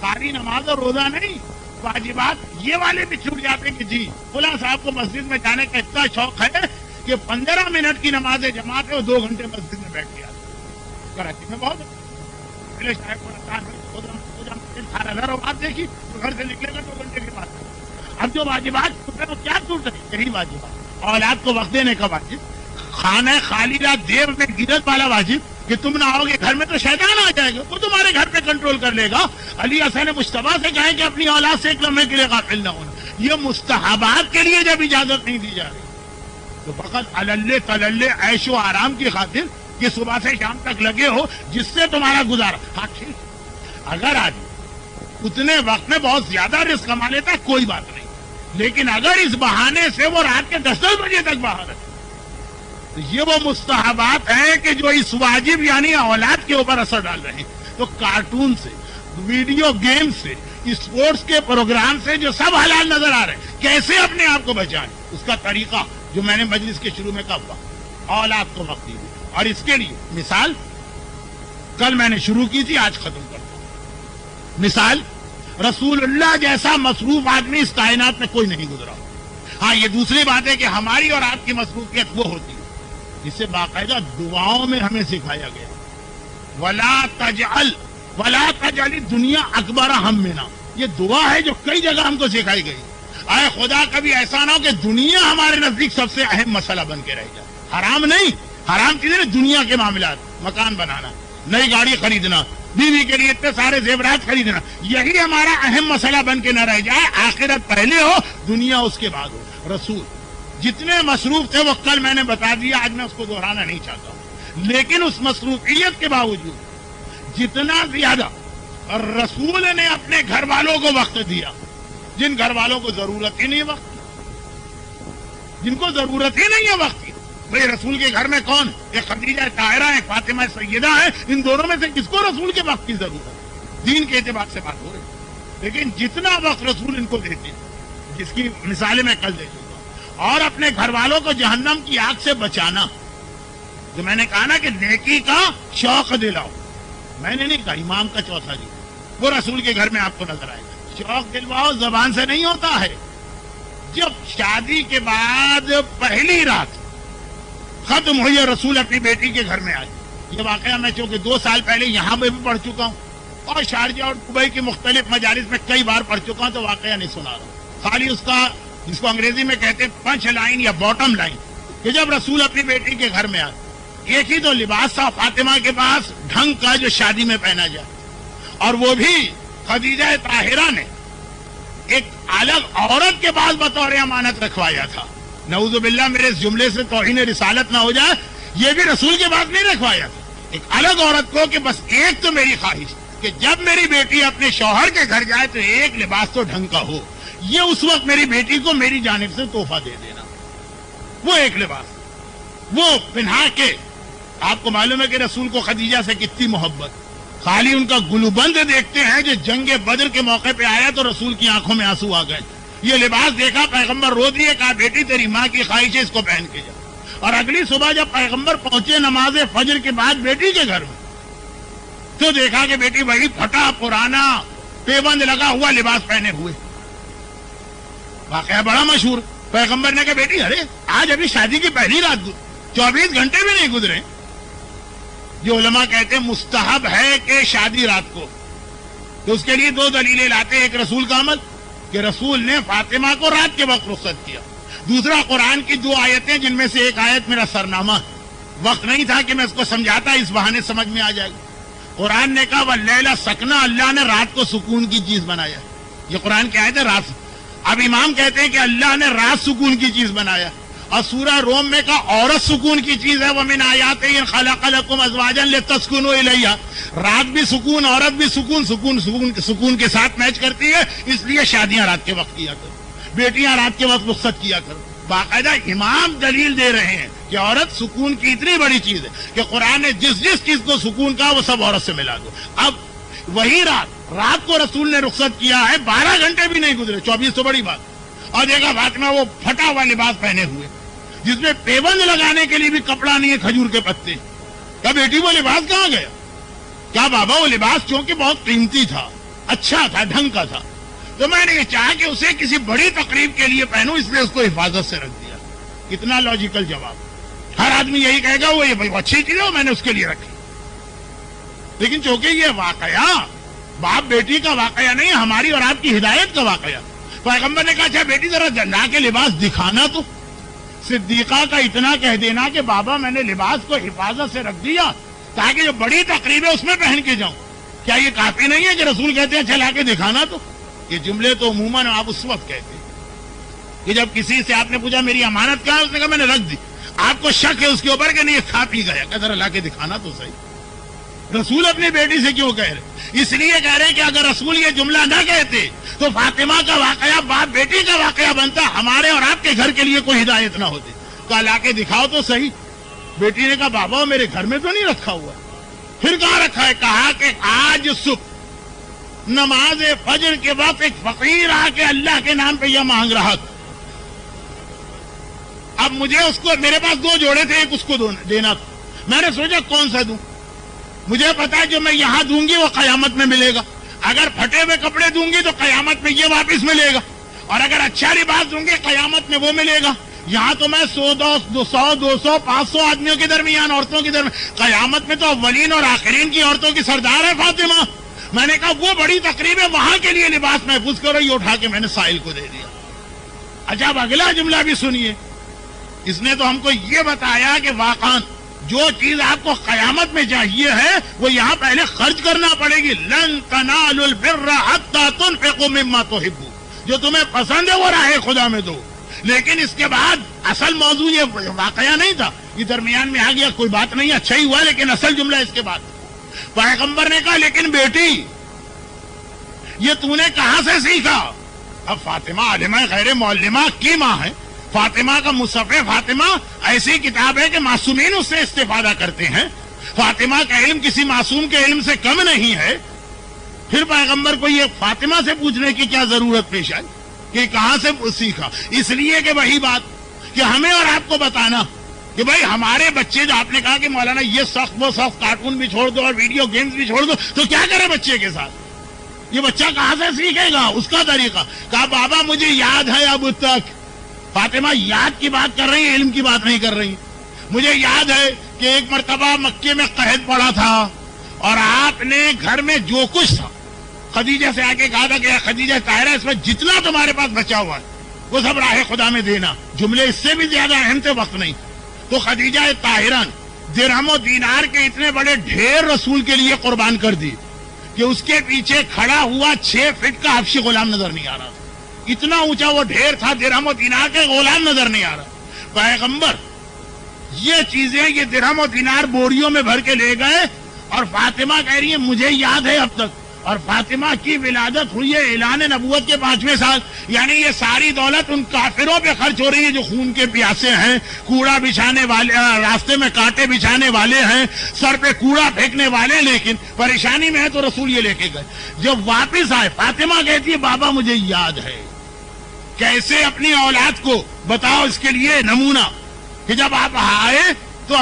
ساری نماز اور روزہ نہیں, واجبات یہ والے بھی چھوٹ جاتے ہیں کہ جی فلاں صاحب کو مسجد میں جانے کا اتنا شوق ہے کہ 15 منٹ کی نماز جماعت ہے وہ 2 گھنٹے مسجد میں بیٹھ کے آتے. کراچی میں بہت پہلے شاید بات دیکھی تو گھر سے نکلے گا 2 گھنٹے کے بعد. اب جو واجبات چھوٹے تو کیا چھوٹ رہے, یہی واجبات. اولاد کو وقت دینے کا واجب, خانہ خالیہ دیو میں گرت والا واجب کہ تم نہ آؤ گے گھر میں تو شیطان آ جائے گا, وہ تمہارے گھر پہ کنٹرول کر لے گا. علی حسن مجتبیٰ سے کہیں کہ اپنی اولاد سے ایک لمحے کے لیے غافل نہ ہونا. یہ مستحبات کے لیے جب اجازت نہیں دی جا رہی تو فقط علل تلل عیش و آرام کی خاطر کہ صبح سے شام تک لگے ہو جس سے تمہارا گزارا. ہاں ٹھیک, اگر آج اتنے وقت میں بہت زیادہ رزق کما لیتا ہے کوئی بات نہیں, لیکن اگر اس بہانے سے وہ رات کے 10 بجے تک باہر ہے تو یہ وہ مستحبات ہیں کہ جو اس واجب یعنی اولاد کے اوپر اثر ڈال رہے ہیں. تو کارٹون سے، ویڈیو گیم سے، اسپورٹس کے پروگرام سے جو سب حلال نظر آ رہے ہیں، کیسے اپنے آپ کو بچائیں، اس کا طریقہ جو میں نے مجلس کے شروع میں کہا، اولاد کو وقت دیجیے. اور اس کے لیے مثال کل میں نے شروع کی تھی، آج ختم کرتا ہوں. مثال، رسول اللہ جیسا مصروف آدمی اس کائنات میں کوئی نہیں گزرا. ہاں، یہ دوسری بات ہے کہ ہماری اور آپ کی مصروفیت وہ ہوتی ہے جسے باقاعدہ دعاؤں میں ہمیں سکھایا گیا، ولا تجعل الدنیا اکبر ہمنا. یہ دعا ہے جو کئی جگہ ہم کو سکھائی گئی. اے خدا کبھی ایسا نہ ہو کہ دنیا ہمارے نزدیک سب سے اہم مسئلہ بن کے رہ جائے. حرام نہیں، حرام چیزیں دنیا کے معاملات، مکان بنانا، نئی گاڑی خریدنا، بیوی کے لیے اتنے سارے زیورات خریدنا، یہی ہمارا اہم مسئلہ بن کے نہ رہ جائے. آخرت پہلے ہو، دنیا اس کے بعد ہو. رسول جتنے مصروف تھے وہ کل میں نے بتا دیا، آج میں اس کو دہرانا نہیں چاہتا ہوں. لیکن اس مصروفیت کے باوجود جتنا زیادہ رسول نے اپنے گھر والوں کو وقت دیا، جن گھر والوں کو ضرورت ہی نہیں وقت کی، جن کو ضرورت ہی نہیں ہے وقت کی. بھئی رسول کے گھر میں کون؟ ایک خدیجہ طاہرہ ہے، فاطمہ سیدہ ہے. ان دونوں میں سے کس کو رسول کے وقت کی ضرورت ہے؟ دین کے اعتبار سے بات ہو رہی ہے. لیکن جتنا وقت رسول ان کو دیتے ہیں، جس کی مثالیں میں کل دے چکا، اور اپنے گھر والوں کو جہنم کی آگ سے بچانا، جو میں نے کہا نا کہ نیکی کا شوق دلاؤ، میں نے نہیں کہا امام کا چوتھا جی، وہ رسول کے گھر میں آپ کو نظر آئے گا. شوق دلواؤ زبان سے نہیں ہوتا ہے. جب شادی کے بعد پہلی رات ختم ہوئی اور رسول اپنی بیٹی کے گھر میں آئے، یہ واقعہ میں چونکہ 2 سال پہلے یہاں پہ بھی پڑھ چکا ہوں اور شارجہ اور دبئی کی مختلف مجالس میں کئی بار پڑھ چکا ہوں، تو واقعہ نہیں سنا رہا. خالی اس کا جس کو انگریزی میں کہتے ہیں پنچ لائن یا باٹم لائن، کہ جب رسول اپنی بیٹی کے گھر میں آئے، ایک ہی تو لباس تھا فاطمہ کے پاس ڈھنگ کا جو شادی میں پہنا جائے، اور وہ بھی خدیجہ طاہرہ نے ایک الگ عورت کے پاس بطور امانت رکھوایا تھا. نعوذ باللہ میرے اس جملے سے توہین رسالت نہ ہو جائے، یہ بھی رسول کے پاس نہیں رکھوایا تھا. ایک الگ عورت کو کہ بس ایک تو میری خواہش کہ جب میری بیٹی اپنے شوہر کے گھر جائے تو ایک لباس تو ڈھنگ کا ہو، یہ اس وقت میری بیٹی کو میری جانب سے تحفہ دے دینا. وہ ایک لباس وہ پہنا کے. آپ کو معلوم ہے کہ رسول کو خدیجہ سے کتنی محبت. خالی ان کا گلوبند دیکھتے ہیں جو جنگ بدر کے موقع پہ آیا تو رسول کی آنکھوں میں آنسو آ گئے. یہ لباس دیکھا، پیغمبر رو دیے، کہا بیٹی تیری ماں کی خواہش ہے، اس کو پہن کے جا. اور اگلی صبح جب پیغمبر پہنچے نماز فجر کے بعد بیٹی کے گھر میں، تو دیکھا کہ بیٹی وہی پھٹا پرانا پیبند لگا ہوا لباس پہنے ہوئے. واقعہ بڑا مشہور. پیغمبر نے کہا بیٹی ارے آج ابھی شادی کی پہلی رات 24 گھنٹے بھی نہیں گزرے. جو علماء کہتے ہیں مستحب ہے کہ شادی رات کو، تو اس کے لیے 2 دلیلیں لاتے. ایک رسول کا عمل کہ رسول نے فاطمہ کو رات کے وقت رخصت کیا. دوسرا قرآن کی 2 آیتیں جن میں سے ایک آیت میرا سرنامہ، وقت نہیں تھا کہ میں اس کو سمجھاتا، اس بہانے سمجھ میں آ جائے گا. قرآن نے کہا وَاللَّيْلَ سَكْنَا، اللہ نے رات کو سکون کی چیز بنایا. یہ قرآن کی آیت ہے رات. اب امام کہتے ہیں کہ اللہ نے رات سکون کی چیز بنایا. اور سورہ روم میں کہا عورت سکون کی چیز ہے. وَمِنْ آيَاتِهِ خَلَقَ لَكُمْ أَزْوَاجًا لِتَسْكُنُوا إِلَيْهَا. رات بھی سکون، عورت بھی سکون کے ساتھ میچ کرتی ہے. اس لیے شادیاں رات کے وقت کیا کرو، بیٹیاں رات کے وقت رخصت کیا کرو. باقاعدہ امام دلیل دے رہے ہیں کہ عورت سکون کی اتنی بڑی چیز ہے کہ قرآن نے جس چیز کو سکون کہا وہ سب عورت سے ملا دو. اب وہی رات کو رسول نے رخصت کیا ہے، 12 گھنٹے بھی نہیں گزرے، 24 تو بڑی بات. اور دیکھا فاطمہ وہ پھٹا ہوا لباس پہنے ہوئے جس میں پیبند لگانے کے لیے بھی کپڑا نہیں ہے، کھجور کے پتے. کیا بیٹی وہ لباس کہاں گیا؟ کیا بابا وہ لباس چونکہ بہت قیمتی تھا، اچھا تھا، ڈھنگ کا تھا، تو میں نے یہ چاہا کہ اسے کسی بڑی تقریب کے لیے پہنوں، اس لیے اس کو حفاظت سے رکھ دیا. کتنا لاجیکل جواب. ہر آدمی یہی کہے گا وہ یہ اچھی چیز ہے وہ میں نے اس کے لیے رکھی. لیکن چونکہ یہ واقعہ باپ بیٹی کا واقعہ نہیں، ہماری اور آپ کی ہدایت کا واقعہ. پیغمبر نے کہا اچھا بیٹی ذرا لا کے لباس دکھانا. تو صدیقہ کا اتنا کہہ دینا کہ بابا میں نے لباس کو حفاظت سے رکھ دیا تاکہ جو بڑی تقریب ہے اس میں پہن کے جاؤں، کیا یہ کافی نہیں ہے کہ رسول کہتے ہیں اچھا لا کے دکھانا؟ تو یہ جملے تو عموماً آپ اس وقت کہتے ہیں کہ جب کسی سے آپ نے پوچھا میری امانت کہاں ہے، اس نے کہا میں نے رکھ دی. آپ کو شک ہے اس کے اوپر کہ نہیں یہ کھا پی گیا، کہ ذرا لا کے دکھانا تو صحیح. رسول اپنی بیٹی سے کیوں کہہ رہے؟ اس لیے کہہ رہے کہ اگر رسول یہ جملہ نہ کہتے تو فاطمہ کا واقعہ باپ بیٹی کا واقعہ بنتا، ہمارے اور آپ کے گھر کے لیے کوئی ہدایت نہ ہوتی۔ کہا لا کے دکھاؤ تو صحیح۔ بیٹی نے کہا بابا میرے گھر میں تو نہیں رکھا ہوا۔ پھر کہاں رکھا ہے؟ کہا کہ آج صبح نماز فجر کے وقت ایک فقیر آ کے اللہ کے نام پہ یہ مانگ رہا تھا۔ اب مجھے اس کو، میرے پاس 2 جوڑے تھے، ایک اس کو دینا تھا۔ میں نے سوچا کون سا دوں؟ مجھے پتا ہے جو میں یہاں دوں گی وہ قیامت میں ملے گا، اگر پھٹے ہوئے کپڑے دوں گی تو قیامت میں یہ واپس ملے گا، اور اگر اچھا لباس دوں گی قیامت میں وہ ملے گا۔ یہاں تو میں 100 200 500 آدمیوں کے درمیان، عورتوں کے درمیان، قیامت میں تو اولین اور آخرین کی عورتوں کی سردار ہے فاطمہ۔ میں نے کہا وہ بڑی تقریب ہے، وہاں کے لیے لباس محفوظ کرو۔ یہ اٹھا کے میں نے سائل کو دے دیا۔ اچھا اب اگلا جملہ بھی سنیے۔ اس نے تو ہم کو یہ بتایا کہ واقعاً جو چیز آپ کو قیامت میں چاہیے ہے وہ یہاں پہلے خرچ کرنا پڑے گی۔ لن تنالوا البر حتى تنفقوا مما تحبون، جو تمہیں پسند ہے وہ راہ خدا میں دو۔ لیکن اس کے بعد اصل موضوع یہ واقعہ نہیں تھا، یہ درمیان میں آ گیا، کوئی بات نہیں، اچھا ہی ہوا، لیکن اصل جملہ اس کے بعد پیغمبر نے کہا لیکن بیٹی یہ تو نے کہاں سے سیکھا؟ اب فاطمہ عالمہ غیر معلمہ کی ماں ہے، فاطمہ کا مصحف فاطمہ ایسی کتاب ہے کہ معصومین اس سے استفادہ کرتے ہیں، فاطمہ کا علم کسی معصوم کے علم سے کم نہیں ہے۔ پھر پیغمبر کو یہ فاطمہ سے پوچھنے کی کیا ضرورت پیش آئی کہ کہاں سے سیکھا؟ اس لیے کہ وہی بات کہ ہمیں اور آپ کو بتانا کہ بھائی ہمارے بچے، جو آپ نے کہا کہ مولانا یہ سخت وہ سخت، کارٹون بھی چھوڑ دو اور ویڈیو گیمز بھی چھوڑ دو، تو کیا کرے بچے کے ساتھ؟ یہ بچہ کہاں سے سیکھے گا؟ اس کا طریقہ۔ کہا بابا مجھے یاد ہے اب تک۔ فاطمہ یاد کی بات کر رہی ہیں، علم کی بات نہیں کر رہی۔ مجھے یاد ہے کہ ایک مرتبہ مکے میں قحط پڑا تھا اور آپ نے گھر میں جو کچھ تھا خدیجہ سے آ کے کہا تھا کہ خدیجہ طاہرہ اس میں جتنا تمہارے پاس بچا ہوا ہے وہ سب راہ خدا میں دینا۔ جملے اس سے بھی زیادہ اہم تھے، وقت نہیں۔ تو خدیجہ طاہرہ درہم و دینار کے اتنے بڑے ڈھیر رسول کے لیے قربان کر دی کہ اس کے پیچھے کھڑا ہوا 6 فٹ کا حبشی غلام نظر نہیں آ رہا تھا۔ اتنا اونچا وہ ڈھیر تھا، درہم و دینار کے، غلام نظر نہیں آ رہا۔ پیغمبر یہ چیزیں، یہ درہم و دینار بوریوں میں بھر کے لے گئے، اور فاطمہ کہہ رہی ہے مجھے یاد ہے اب تک۔ اور فاطمہ کی ولادت ہوئی ہے اعلان نبوت کے 5ویں سال، یعنی یہ ساری دولت ان کافروں پہ خرچ ہو رہی ہے جو خون کے پیاسے ہیں، کوڑا بچھانے والے، راستے میں کانٹے بچھانے والے ہیں، سر پہ کوڑا پھینکنے والے، لیکن پریشانی میں ہے تو رسول یہ لے کے گئے۔ جب واپس آئے فاطمہ کہتی ہے بابا مجھے یاد ہے۔ کیسے اپنی اولاد کو بتاؤ اس کے لیے نمونہ کہ جب آپ آئے تو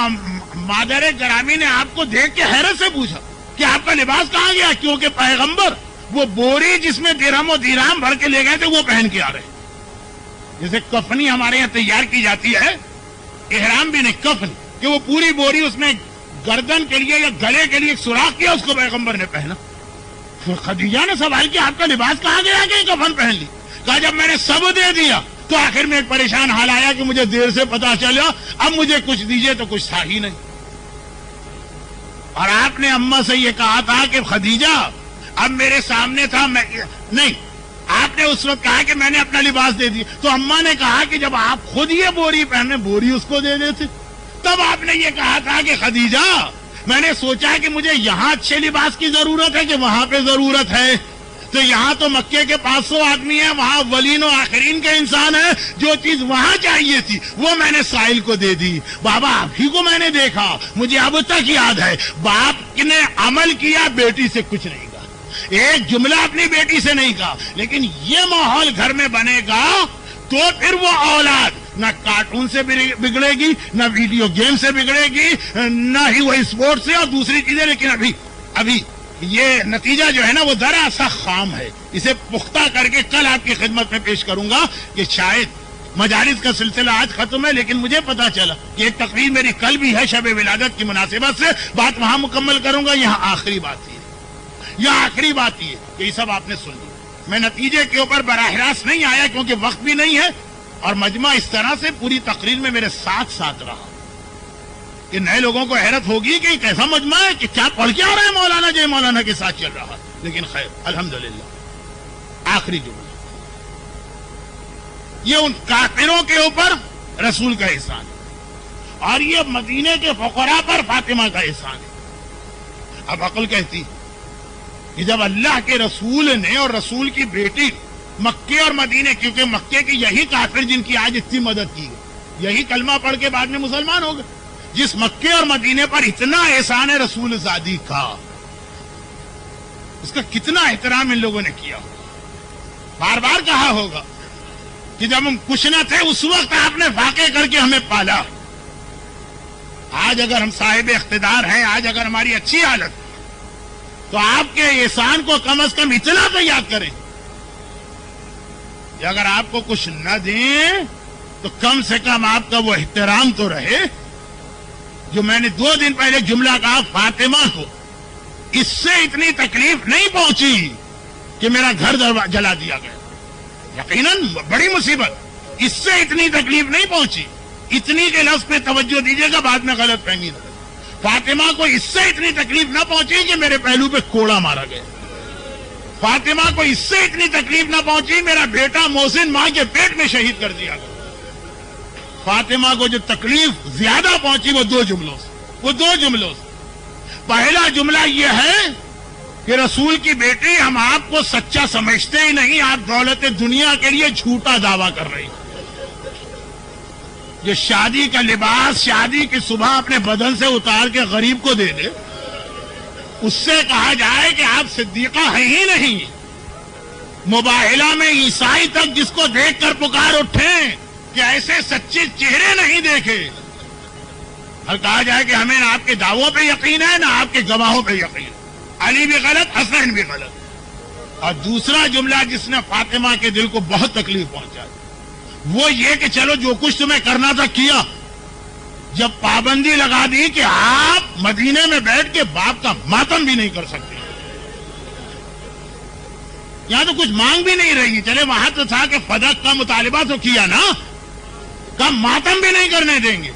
مادر گرامی نے آپ کو دیکھ کے حیرت سے پوچھا کہ آپ کا لباس کہاں گیا؟ کیونکہ پیغمبر وہ بوری جس میں درہم و دینار بھر کے لے گئے تھے وہ پہن کے آ رہے۔ جیسے کفنی ہمارے یہاں تیار کی جاتی ہے، احرام بھی نہیں، کفن، کہ وہ پوری بوری اس میں گردن کے لیے یا گلے کے لیے ایک سوراخ کیا، اس کو پیغمبر نے پہنا۔ پھر خدیجہ نے سوال کیا آپ کا لباس کہاں گیا کہ کفن پہن لی؟ کہا جب میں نے سب دے دیا تو آخر میں ایک پریشان حال آیا کہ مجھے دیر سے پتا چلا، اب مجھے کچھ دیجئے تو کچھ تھا ہی نہیں۔ اور آپ نے اماں سے یہ کہا تھا کہ خدیجہ اب میرے سامنے تھا، میں نہیں، آپ نے اس وقت کہا کہ میں نے اپنا لباس دے دیا، تو اماں نے کہا کہ جب آپ خود یہ بوری پہنے، بوری اس کو دے دیتے۔ تب آپ نے یہ کہا تھا کہ خدیجہ میں نے سوچا کہ مجھے یہاں اچھے لباس کی ضرورت ہے کہ وہاں پہ ضرورت ہے، تو یہاں تو مکے کے 500 آدمی ہیں، وہاں اولین و آخرین کے انسان ہیں، جو چیز وہاں چاہیے تھی وہ میں نے سائل کو دے دی۔ بابا آپ ہی کو میں نے دیکھا، مجھے اب تک یاد ہے، باپ نے عمل کیا، بیٹی سے کچھ نہیں کہا، ایک جملہ اپنی بیٹی سے نہیں کہا۔ لیکن یہ ماحول گھر میں بنے گا تو پھر وہ اولاد نہ کارٹون سے بگڑے گی، نہ ویڈیو گیم سے بگڑے گی، نہ ہی وہ اسپورٹ سے اور دوسری چیزیں۔ لیکن ابھی یہ نتیجہ جو ہے نا وہ ذرا سا خام ہے، اسے پختہ کر کے کل آپ کی خدمت میں پیش کروں گا کہ شاید مجالس کا سلسلہ آج ختم ہے، لیکن مجھے پتا چلا کہ ایک تقریر میری کل بھی ہے شب ولادت کی مناسبت سے، بات وہاں مکمل کروں گا۔ یہاں آخری بات یہ کہ یہ سب آپ نے سن لیا، میں نتیجے کے اوپر براہ راست نہیں آیا کیونکہ وقت بھی نہیں ہے، اور مجمع اس طرح سے پوری تقریر میں میرے ساتھ رہا کہ نئے لوگوں کو حیرت ہوگی کہ ایک ایسا مجمع ہے کہ کیا پڑھ کے آ رہا ہے مولانا، جے مولانا کے ساتھ چل رہا ہے۔ لیکن خیر الحمدللہ، آخری جملہ، یہ ان کافروں کے اوپر رسول کا احسان ہے، اور یہ مدینے کے فقراء پر فاطمہ کا احسان ہے۔ اب عقل کہتی کہ جب اللہ کے رسول نے اور رسول کی بیٹی مکے اور مدینے، کیونکہ مکے کے یہی کافر جن کی آج اتنی مدد کی گئی، یہی کلمہ پڑھ کے بعد میں مسلمان ہو گئے، جس مکے اور مدینے پر اتنا احسان رسول زادی کا، اس کا کتنا احترام ان لوگوں نے کیا، بار بار کہا ہوگا کہ جب ہم کچھ نہ تھے اس وقت آپ نے واقع کر کے ہمیں پالا، آج اگر ہم صاحب اقتدار ہیں، آج اگر ہماری اچھی حالت، تو آپ کے احسان کو کم از کم اتنا تو یاد کریں کہ اگر آپ کو کچھ نہ دیں تو کم سے کم آپ کا وہ احترام تو رہے جو میں نے 2 دن پہلے جملہ کہا، فاطمہ کو اس سے اتنی تکلیف نہیں پہنچی کہ میرا گھر جلا دیا گیا، یقیناً بڑی مصیبت، اس سے اتنی تکلیف نہیں پہنچی، اتنی کے لفظ پہ توجہ دیجیے گا، بعد میں غلط فہمی نہ، فاطمہ کو اس سے اتنی تکلیف نہ پہنچی کہ میرے پہلو پہ کوڑا مارا گیا، فاطمہ کو اس سے اتنی تکلیف نہ پہنچی میرا بیٹا محسن ماں کے پیٹ میں شہید کر دیا گیا، فاطمہ کو جو تکلیف زیادہ پہنچی وہ 2 جملوں سے، پہلا جملہ یہ ہے کہ رسول کی بیٹی ہم آپ کو سچا سمجھتے ہی نہیں، آپ دولت دنیا کے لیے جھوٹا دعویٰ کر رہی، جو شادی کا لباس شادی کی صبح اپنے بدن سے اتار کے غریب کو دے دے، اس سے کہا جائے کہ آپ صدیقہ ہیں ہی نہیں، مباہلہ میں عیسائی تک جس کو دیکھ کر پکار اٹھیں کہ ایسے سچے چہرے نہیں دیکھے، اور کہا جائے کہ ہمیں نہ آپ کے دعووں پہ یقین ہے نہ آپ کے گواہوں پہ یقین، علی بھی غلط حسین بھی غلط، اور دوسرا جملہ جس نے فاطمہ کے دل کو بہت تکلیف پہنچا وہ یہ کہ چلو جو کچھ تمہیں کرنا تھا کیا، جب پابندی لگا دی کہ آپ مدینے میں بیٹھ کے باپ کا ماتم بھی نہیں کر سکتے، یہاں تو کچھ مانگ بھی نہیں رہی، چلے وہاں تو تھا کہ فدق کا مطالبہ تو کیا نا، کم ماتم بھی نہیں کرنے دیں گے،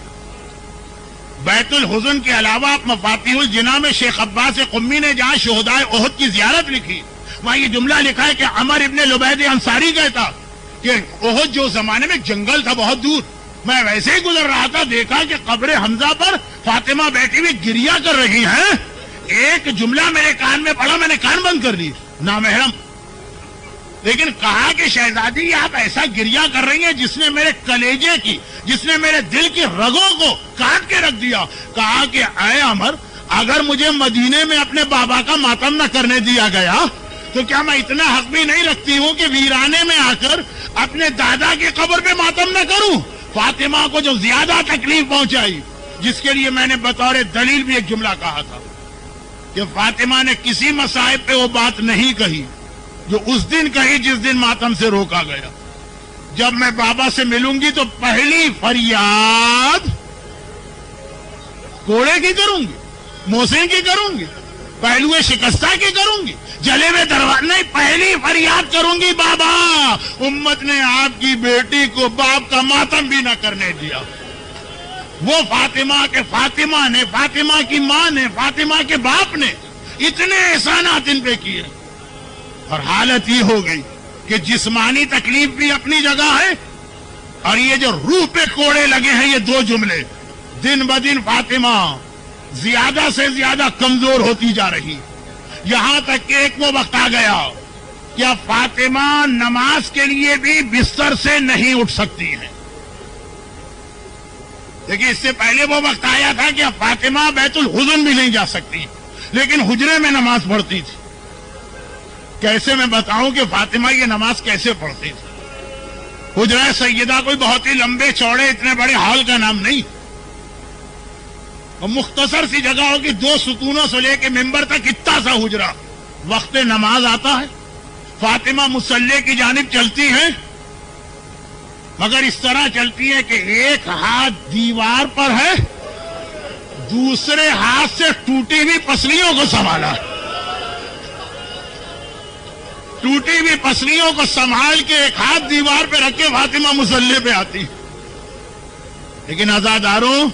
بیت الحزن کے علاوہ آپ مفاتیح الجناح میں شیخ عباس قمی نے جہاں شہدائے احد کی زیارت لکھی، وہاں یہ جملہ لکھا ہے کہ عمر ابن لبید انصاری کہتا کہ احد جو زمانے میں جنگل تھا بہت دور، میں ویسے ہی گزر رہا تھا، دیکھا کہ قبر حمزہ پر فاطمہ بیٹھی ہوئی گریا کر رہی ہیں، ایک جملہ میرے کان میں پڑا، میں نے کان بند کر لی، نامحرم، لیکن کہا کہ شہزادی آپ ایسا گریا کر رہی ہیں جس نے میرے کلیجے کی، جس نے میرے دل کی رگوں کو کاٹ کے رکھ دیا، کہا کہ اے عمر اگر مجھے مدینے میں اپنے بابا کا ماتم نہ کرنے دیا گیا تو کیا میں اتنا حق بھی نہیں رکھتی ہوں کہ ویرانے میں آ کر اپنے دادا کی قبر پہ ماتم نہ کروں؟ فاطمہ کو جو زیادہ تکلیف پہنچائی، جس کے لیے میں نے بطور دلیل بھی ایک جملہ کہا تھا کہ فاطمہ نے کسی مصائب پہ وہ بات نہیں کہی جو اس دن کہی جس دن ماتم سے روکا گیا، جب میں بابا سے ملوں گی تو پہلی فریاد کوڑے کی کروں گی، محسن کی کروں گی، پہلوئے شکستہ کی کروں گی، جلے ہوئے دروازے نہیں، پہلی فریاد کروں گی بابا امت نے آپ کی بیٹی کو باپ کا ماتم بھی نہ کرنے دیا، وہ فاطمہ کے فاطمہ نے، فاطمہ کی ماں نے، فاطمہ کے باپ نے اتنے احسانات ان پہ کیے، اور حالت یہ ہو گئی کہ جسمانی تکلیف بھی اپنی جگہ ہے، اور یہ جو روح پہ کوڑے لگے ہیں یہ 2 جملے، دن بدن فاطمہ زیادہ سے زیادہ کمزور ہوتی جا رہی، یہاں تک کہ ایک وہ وقت آ گیا کہ اب فاطمہ نماز کے لیے بھی بستر سے نہیں اٹھ سکتی ہیں، دیکھیں اس سے پہلے وہ وقت آیا تھا کہ اب فاطمہ بیت الحزن بھی نہیں جا سکتی لیکن حجرے میں نماز پڑھتی تھی، کیسے میں بتاؤں کہ فاطمہ یہ نماز کیسے پڑھتی تھی، حجرہ سیدہ کوئی بہت ہی لمبے چوڑے اتنے بڑے ہال کا نام نہیں، مختصر سی جگہ ہوگی، 2 ستونوں سے لے کے ممبر تک اتنا سا حجرہ، وقت نماز آتا ہے فاطمہ مصلی کی جانب چلتی ہیں، مگر اس طرح چلتی ہے کہ ایک ہاتھ دیوار پر ہے، دوسرے ہاتھ سے ٹوٹی ہوئی پسلیوں کو سنبھالا، ٹوٹی ہوئی پسلیوں کو سنبھال کے ایک ہاتھ دیوار پہ رکھ کے فاطمہ مصلی پہ آتی، لیکن عزاداروں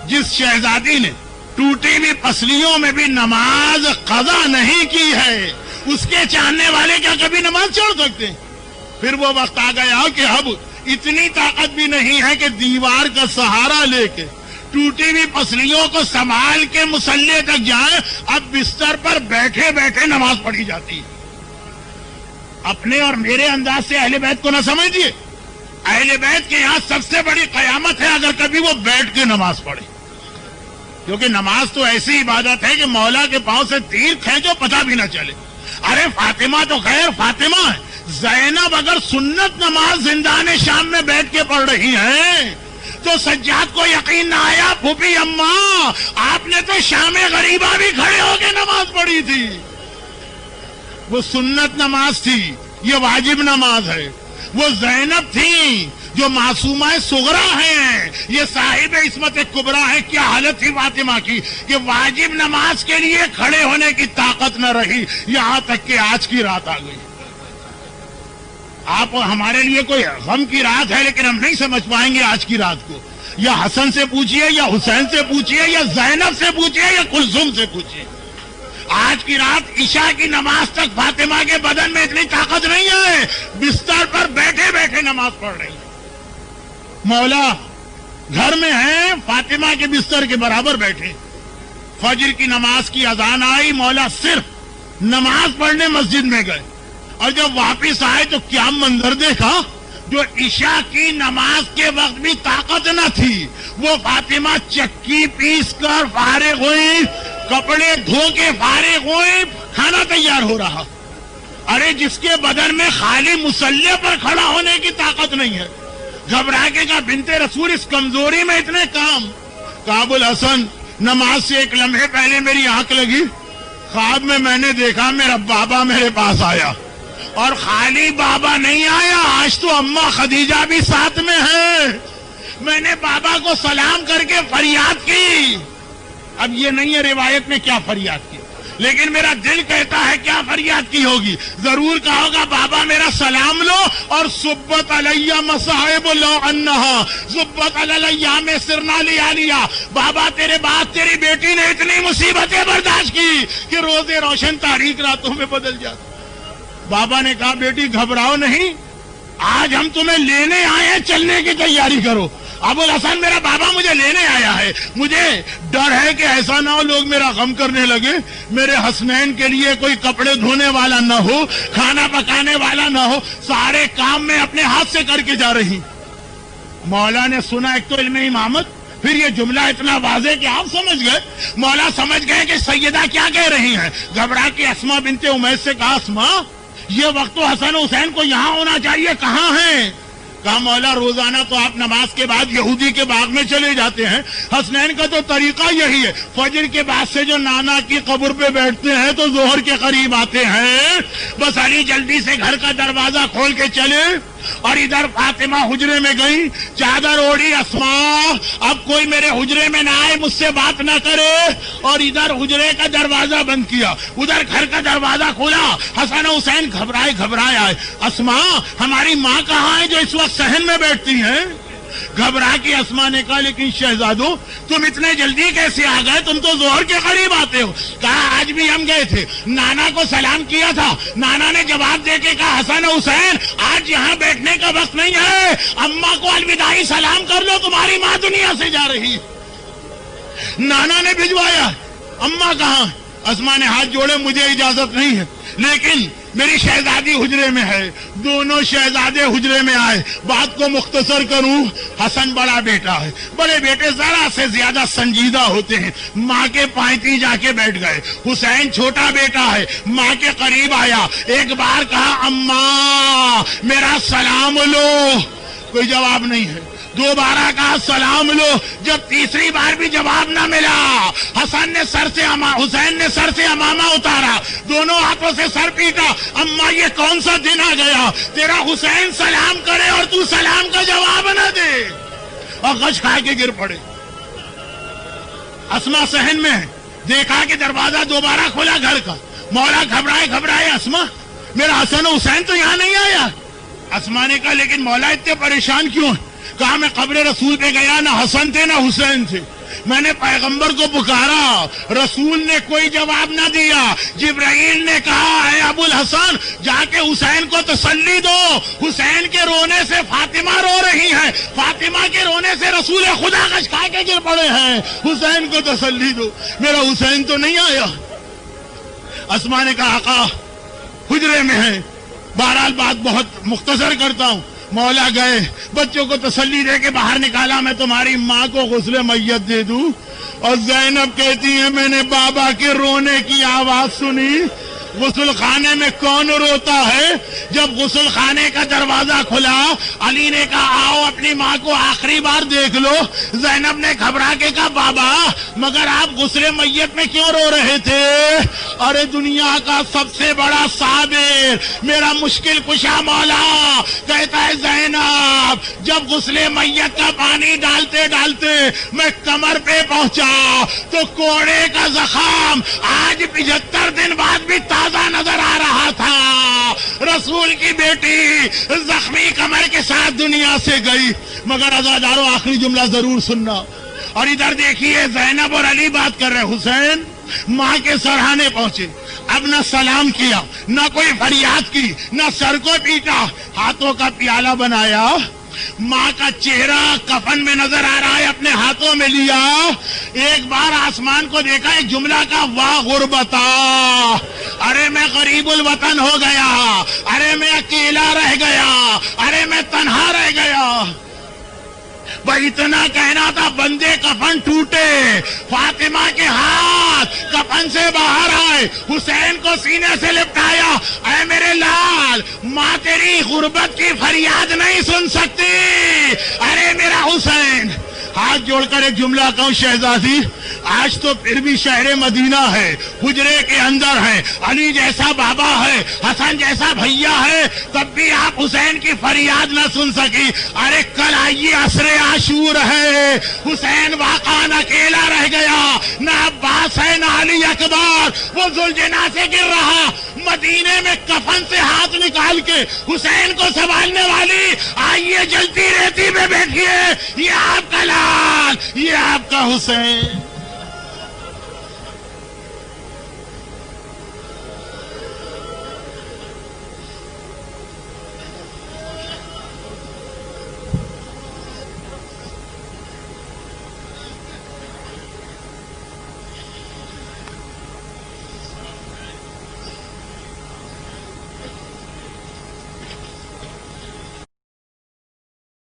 جس شہزادی نے ٹوٹی ہوئی پسلیوں میں بھی نماز قضا نہیں کی ہے اس کے چاہنے والے کیا کبھی نماز چھوڑ سکتے ہیں؟ پھر وہ وقت آ گیا کہ اب اتنی طاقت بھی نہیں ہے کہ دیوار کا سہارا لے کے ٹوٹی ہوئی پسلیوں کو سنبھال کے مصلی تک جائیں. اب بستر پر بیٹھے بیٹھے نماز پڑھی جاتی ہے. اپنے اور میرے انداز سے اہل بیت کو نہ سمجھیے. اہل بیت کے یہاں سب سے بڑی قیامت ہے اگر کبھی وہ بیٹھ کے نماز پڑھے. کیونکہ نماز تو ایسی عبادت ہے کہ مولا کے پاؤں سے تیر کھینچو پتہ بھی نہ چلے. ارے فاطمہ تو خیر فاطمہ ہے, زینب اگر سنت نماز زندان شام میں بیٹھ کے پڑھ رہی ہیں تو سجاد کو یقین نہ آیا پھوپھی اماں آپ نے تو شام غریبہ بھی کھڑے ہو کے نماز پڑھی تھی. وہ سنت نماز تھی, یہ واجب نماز ہے. وہ زینب تھی جو معصومہ صغرا ہیں, یہ صاحب عصمت کبریٰ ہے. کیا حالت تھی فاطمہ کی کہ واجب نماز کے لیے کھڑے ہونے کی طاقت نہ رہی, یہاں تک کہ آج کی رات آ گئی. آپ ہمارے لیے کوئی غم کی رات ہے لیکن ہم نہیں سمجھ پائیں گے آج کی رات کو. یا حسن سے پوچھئے یا حسین سے پوچھئے یا زینب سے پوچھئے یا کلثوم سے پوچھئے, آج کی رات عشاء کی نماز تک فاطمہ کے بدن میں اتنی طاقت نہیں ہے, بستر پر بیٹھے بیٹھے نماز پڑھ رہی. مولا گھر میں ہیں, فاطمہ کے بستر کے برابر بیٹھے. فجر کی نماز کی اذان آئی, مولا صرف نماز پڑھنے مسجد میں گئے اور جب واپس آئے تو کیا منظر دیکھا. جو عشاء کی نماز کے وقت بھی طاقت نہ تھی وہ فاطمہ چکی پیس کر فارغ ہوئی, کپڑے دھو کے فارغ ہوئی, کھانا تیار ہو رہا. ارے جس کے بدن میں خالی مصلی پر کھڑا ہونے کی طاقت نہیں ہے, گھبرا کے کہا بنت رسول اس کمزوری میں اتنے کام. ابو الحسن نماز سے ایک لمحے پہلے میری آنکھ لگی, خواب میں نے دیکھا میرا بابا میرے پاس آیا, اور خالی بابا نہیں آیا, آج تو اماں خدیجہ بھی ساتھ میں ہے. میں نے بابا کو سلام کر کے فریاد کی. اب یہ نہیں ہے روایت میں کیا فریاد کی, لیکن میرا دل کہتا ہے کیا فریاد کی ہوگی. ضرور کہا ہوگا بابا میرا سلام لو اور صبت علیہ مصائب لو انہا صبت علیہ میں سرنا لیا لیا. بابا تیرے بعد تیری بیٹی نے اتنی مصیبتیں برداشت کی کہ روزے روشن تاریک راتوں میں بدل جاتے. بابا نے کہا بیٹی گھبراؤ نہیں, آج ہم تمہیں لینے آئے ہیں, چلنے کی تیاری کرو. ابو الحسن میرا بابا مجھے لینے آیا ہے, مجھے ڈر ہے کہ ایسا نہ ہو لوگ میرا غم کرنے لگے, میرے حسنین کے لیے کوئی کپڑے دھونے والا نہ ہو, کھانا پکانے والا نہ ہو, سارے کام میں اپنے ہاتھ سے کر کے جا رہی. مولا نے سنا ایک تو علم امامت, پھر یہ جملہ اتنا واضح کہ آپ سمجھ گئے. مولا سمجھ گئے کہ سیدہ کیا کہہ رہی ہیں. گھبرا کے اسما بنت امیس سے کہا اسما یہ وقت تو حسن حسین کو یہاں ہونا چاہیے, کہاں ہیں. کہا مولا روزانہ تو آپ نماز کے بعد یہودی کے باغ میں چلے جاتے ہیں, حسنین کا تو طریقہ یہی ہے, فجر کے بعد سے جو نانا کی قبر پہ بیٹھتے ہیں تو ظہر کے قریب آتے ہیں. بس علی جلدی سے گھر کا دروازہ کھول کے چلے, اور ادھر فاطمہ حجرے میں گئی, چادر اوڑھی اسما اب کوئی میرے حجرے میں نہ آئے, مجھ سے بات نہ کرے, اور ادھر حجرے کا دروازہ بند کیا, ادھر گھر کا دروازہ کھولا. حسن حسین گھبرائے گھبرائے آئے. اسما ہماری ماں کہاں ہے جو اس وقت صحن میں بیٹھتی ہیں. گھبرا کے اسما نے کہا لیکن شہزادو تم اتنے جلدی کیسے آ گئے, تم تو ظہر کے قریب آتے ہو. کہا آج بھی ہم گئے تھے, نانا کو سلام کیا تھا, نانا نے جواب دے کے کہا حسن حسین آج یہاں بیٹھنے کا وقت نہیں ہے, اماں کو الوداعی سلام کر لو, تمہاری ماں دنیا سے جا رہی. نانا نے بھجوایا, اماں کہاں. اسما نے ہاتھ جوڑے, مجھے اجازت نہیں ہے, لیکن میری شہزادی حجرے میں ہے. دونوں شہزادے حجرے میں آئے. بات کو مختصر کروں, حسن بڑا بیٹا ہے, بڑے بیٹے ذرا سے زیادہ سنجیدہ ہوتے ہیں, ماں کے پائتی جا کے بیٹھ گئے. حسین چھوٹا بیٹا ہے, ماں کے قریب آیا, ایک بار کہا اماں میرا سلام لو, کوئی جواب نہیں ہے. دوبارہ کہا سلام لو, جب تیسری بار بھی جواب نہ ملا حسین نے سر سے امامہ اتارا, دونوں ہاتھوں سے سر پیٹا. اماں یہ کون سا دن آ گیا, تیرا حسین سلام کرے اور تو سلام کا جواب نہ دے, اور غش کھا کے گر پڑے. اسما صحن میں دیکھا کہ دروازہ دوبارہ کھولا گھر کا. مولا گھبرائے گھبرائے اسما میرا حسن حسین تو یہاں نہیں آیا. اسما نے کہا لیکن مولا اتنے پریشان کیوں ہیں. کہا میں قبر رسول پہ گیا, نہ حسن تھے نہ حسین تھے, میں نے پیغمبر کو پکارا، رسول نے کوئی جواب نہ دیا۔ جبرائیل نے کہا اے ابو الحسن جا کے حسین کو تسلی دو، حسین کے رونے سے فاطمہ رو رہی ہے، فاطمہ کے رونے سے رسول خدا کش کھا کے گر پڑے ہیں، حسین کو تسلی دو۔ میرا حسین تو نہیں آیا۔ اسما نے کہا آقا حجرے میں ہے۔ بہرحال بات بہت مختصر کرتا ہوں، مولا گئے، بچوں کو تسلی دے کے باہر نکالا، میں تمہاری ماں کو غسل میت دے دوں؟ اور زینب کہتی ہے میں نے بابا کے رونے کی آواز سنی۔ غسل خانے میں کون روتا ہے؟ جب غسل خانے کا دروازہ کھلا، علی نے کہا آؤ اپنی ماں کو آخری بار دیکھ لو۔ زینب نے گھبرا کے کہا بابا مگر آپ غسل میت میں کیوں رو رہے تھے؟ ارے دنیا کا سب سے بڑا صابر، میرا مشکل کشا مولا کہتا ہے زینب جب غسل میت کا پانی ڈالتے ڈالتے میں کمر پہ پہنچا تو کوڑے کا زخم آج 75 دن بعد بھی تازہ نظر آ رہا تھا۔ رسول کی بیٹی زخمی کمر کے ساتھ دنیا سے گئی۔ مگر عزادارو آخری جملہ ضرور سننا، اور ادھر دیکھیے زینب اور علی بات کر رہے۔ حسین ماں کے سرہانے پہنچے، اب نہ سلام کیا، نہ کوئی فریاد کی، نہ سر کو پیٹا، ہاتھوں کا پیالہ بنایا، ماں کا چہرہ کفن میں نظر آ رہا ہے، اپنے ہاتھوں میں لیا، ایک بار آسمان کو دیکھا، ایک جملہ کا واہ غربتا، ارے میں غریب الوطن ہو گیا، ارے میں اکیلا رہ گیا، ارے میں تنہا رہ گیا۔ بھائی اتنا کہنا تھا بندے کفن ٹوٹے، فاطمہ کے ہاتھ کفن سے باہر آئے، حسین کو سینے سے لپٹایا، اے میرے لال ماں تیری غربت کی فریاد نہیں سن سکتی، ارے میرا حسین۔ ہاتھ جوڑ کر ایک جملہ کہوں شہزادی، آج تو پھر بھی شہر مدینہ ہے، حجرے کے اندر ہے، علی جیسا بابا ہے، حسن جیسا بھیا ہے، تب بھی آپ حسین کی فریاد نہ سن سکی۔ ارے کل آئیے عصر عاشور ہے، حسین واقعاً اکیلا رہ گیا، نہ عباس ہے نہ علی اکبر، وہ ذوالجناح سے گر رہا، مدینے میں کفن سے ہاتھ نکال کے حسین کو سنبھالنے والی، آئیے جلتی ریتی میں بیٹھیے، یہ آپ کا لال، یہ آپ کا حسین۔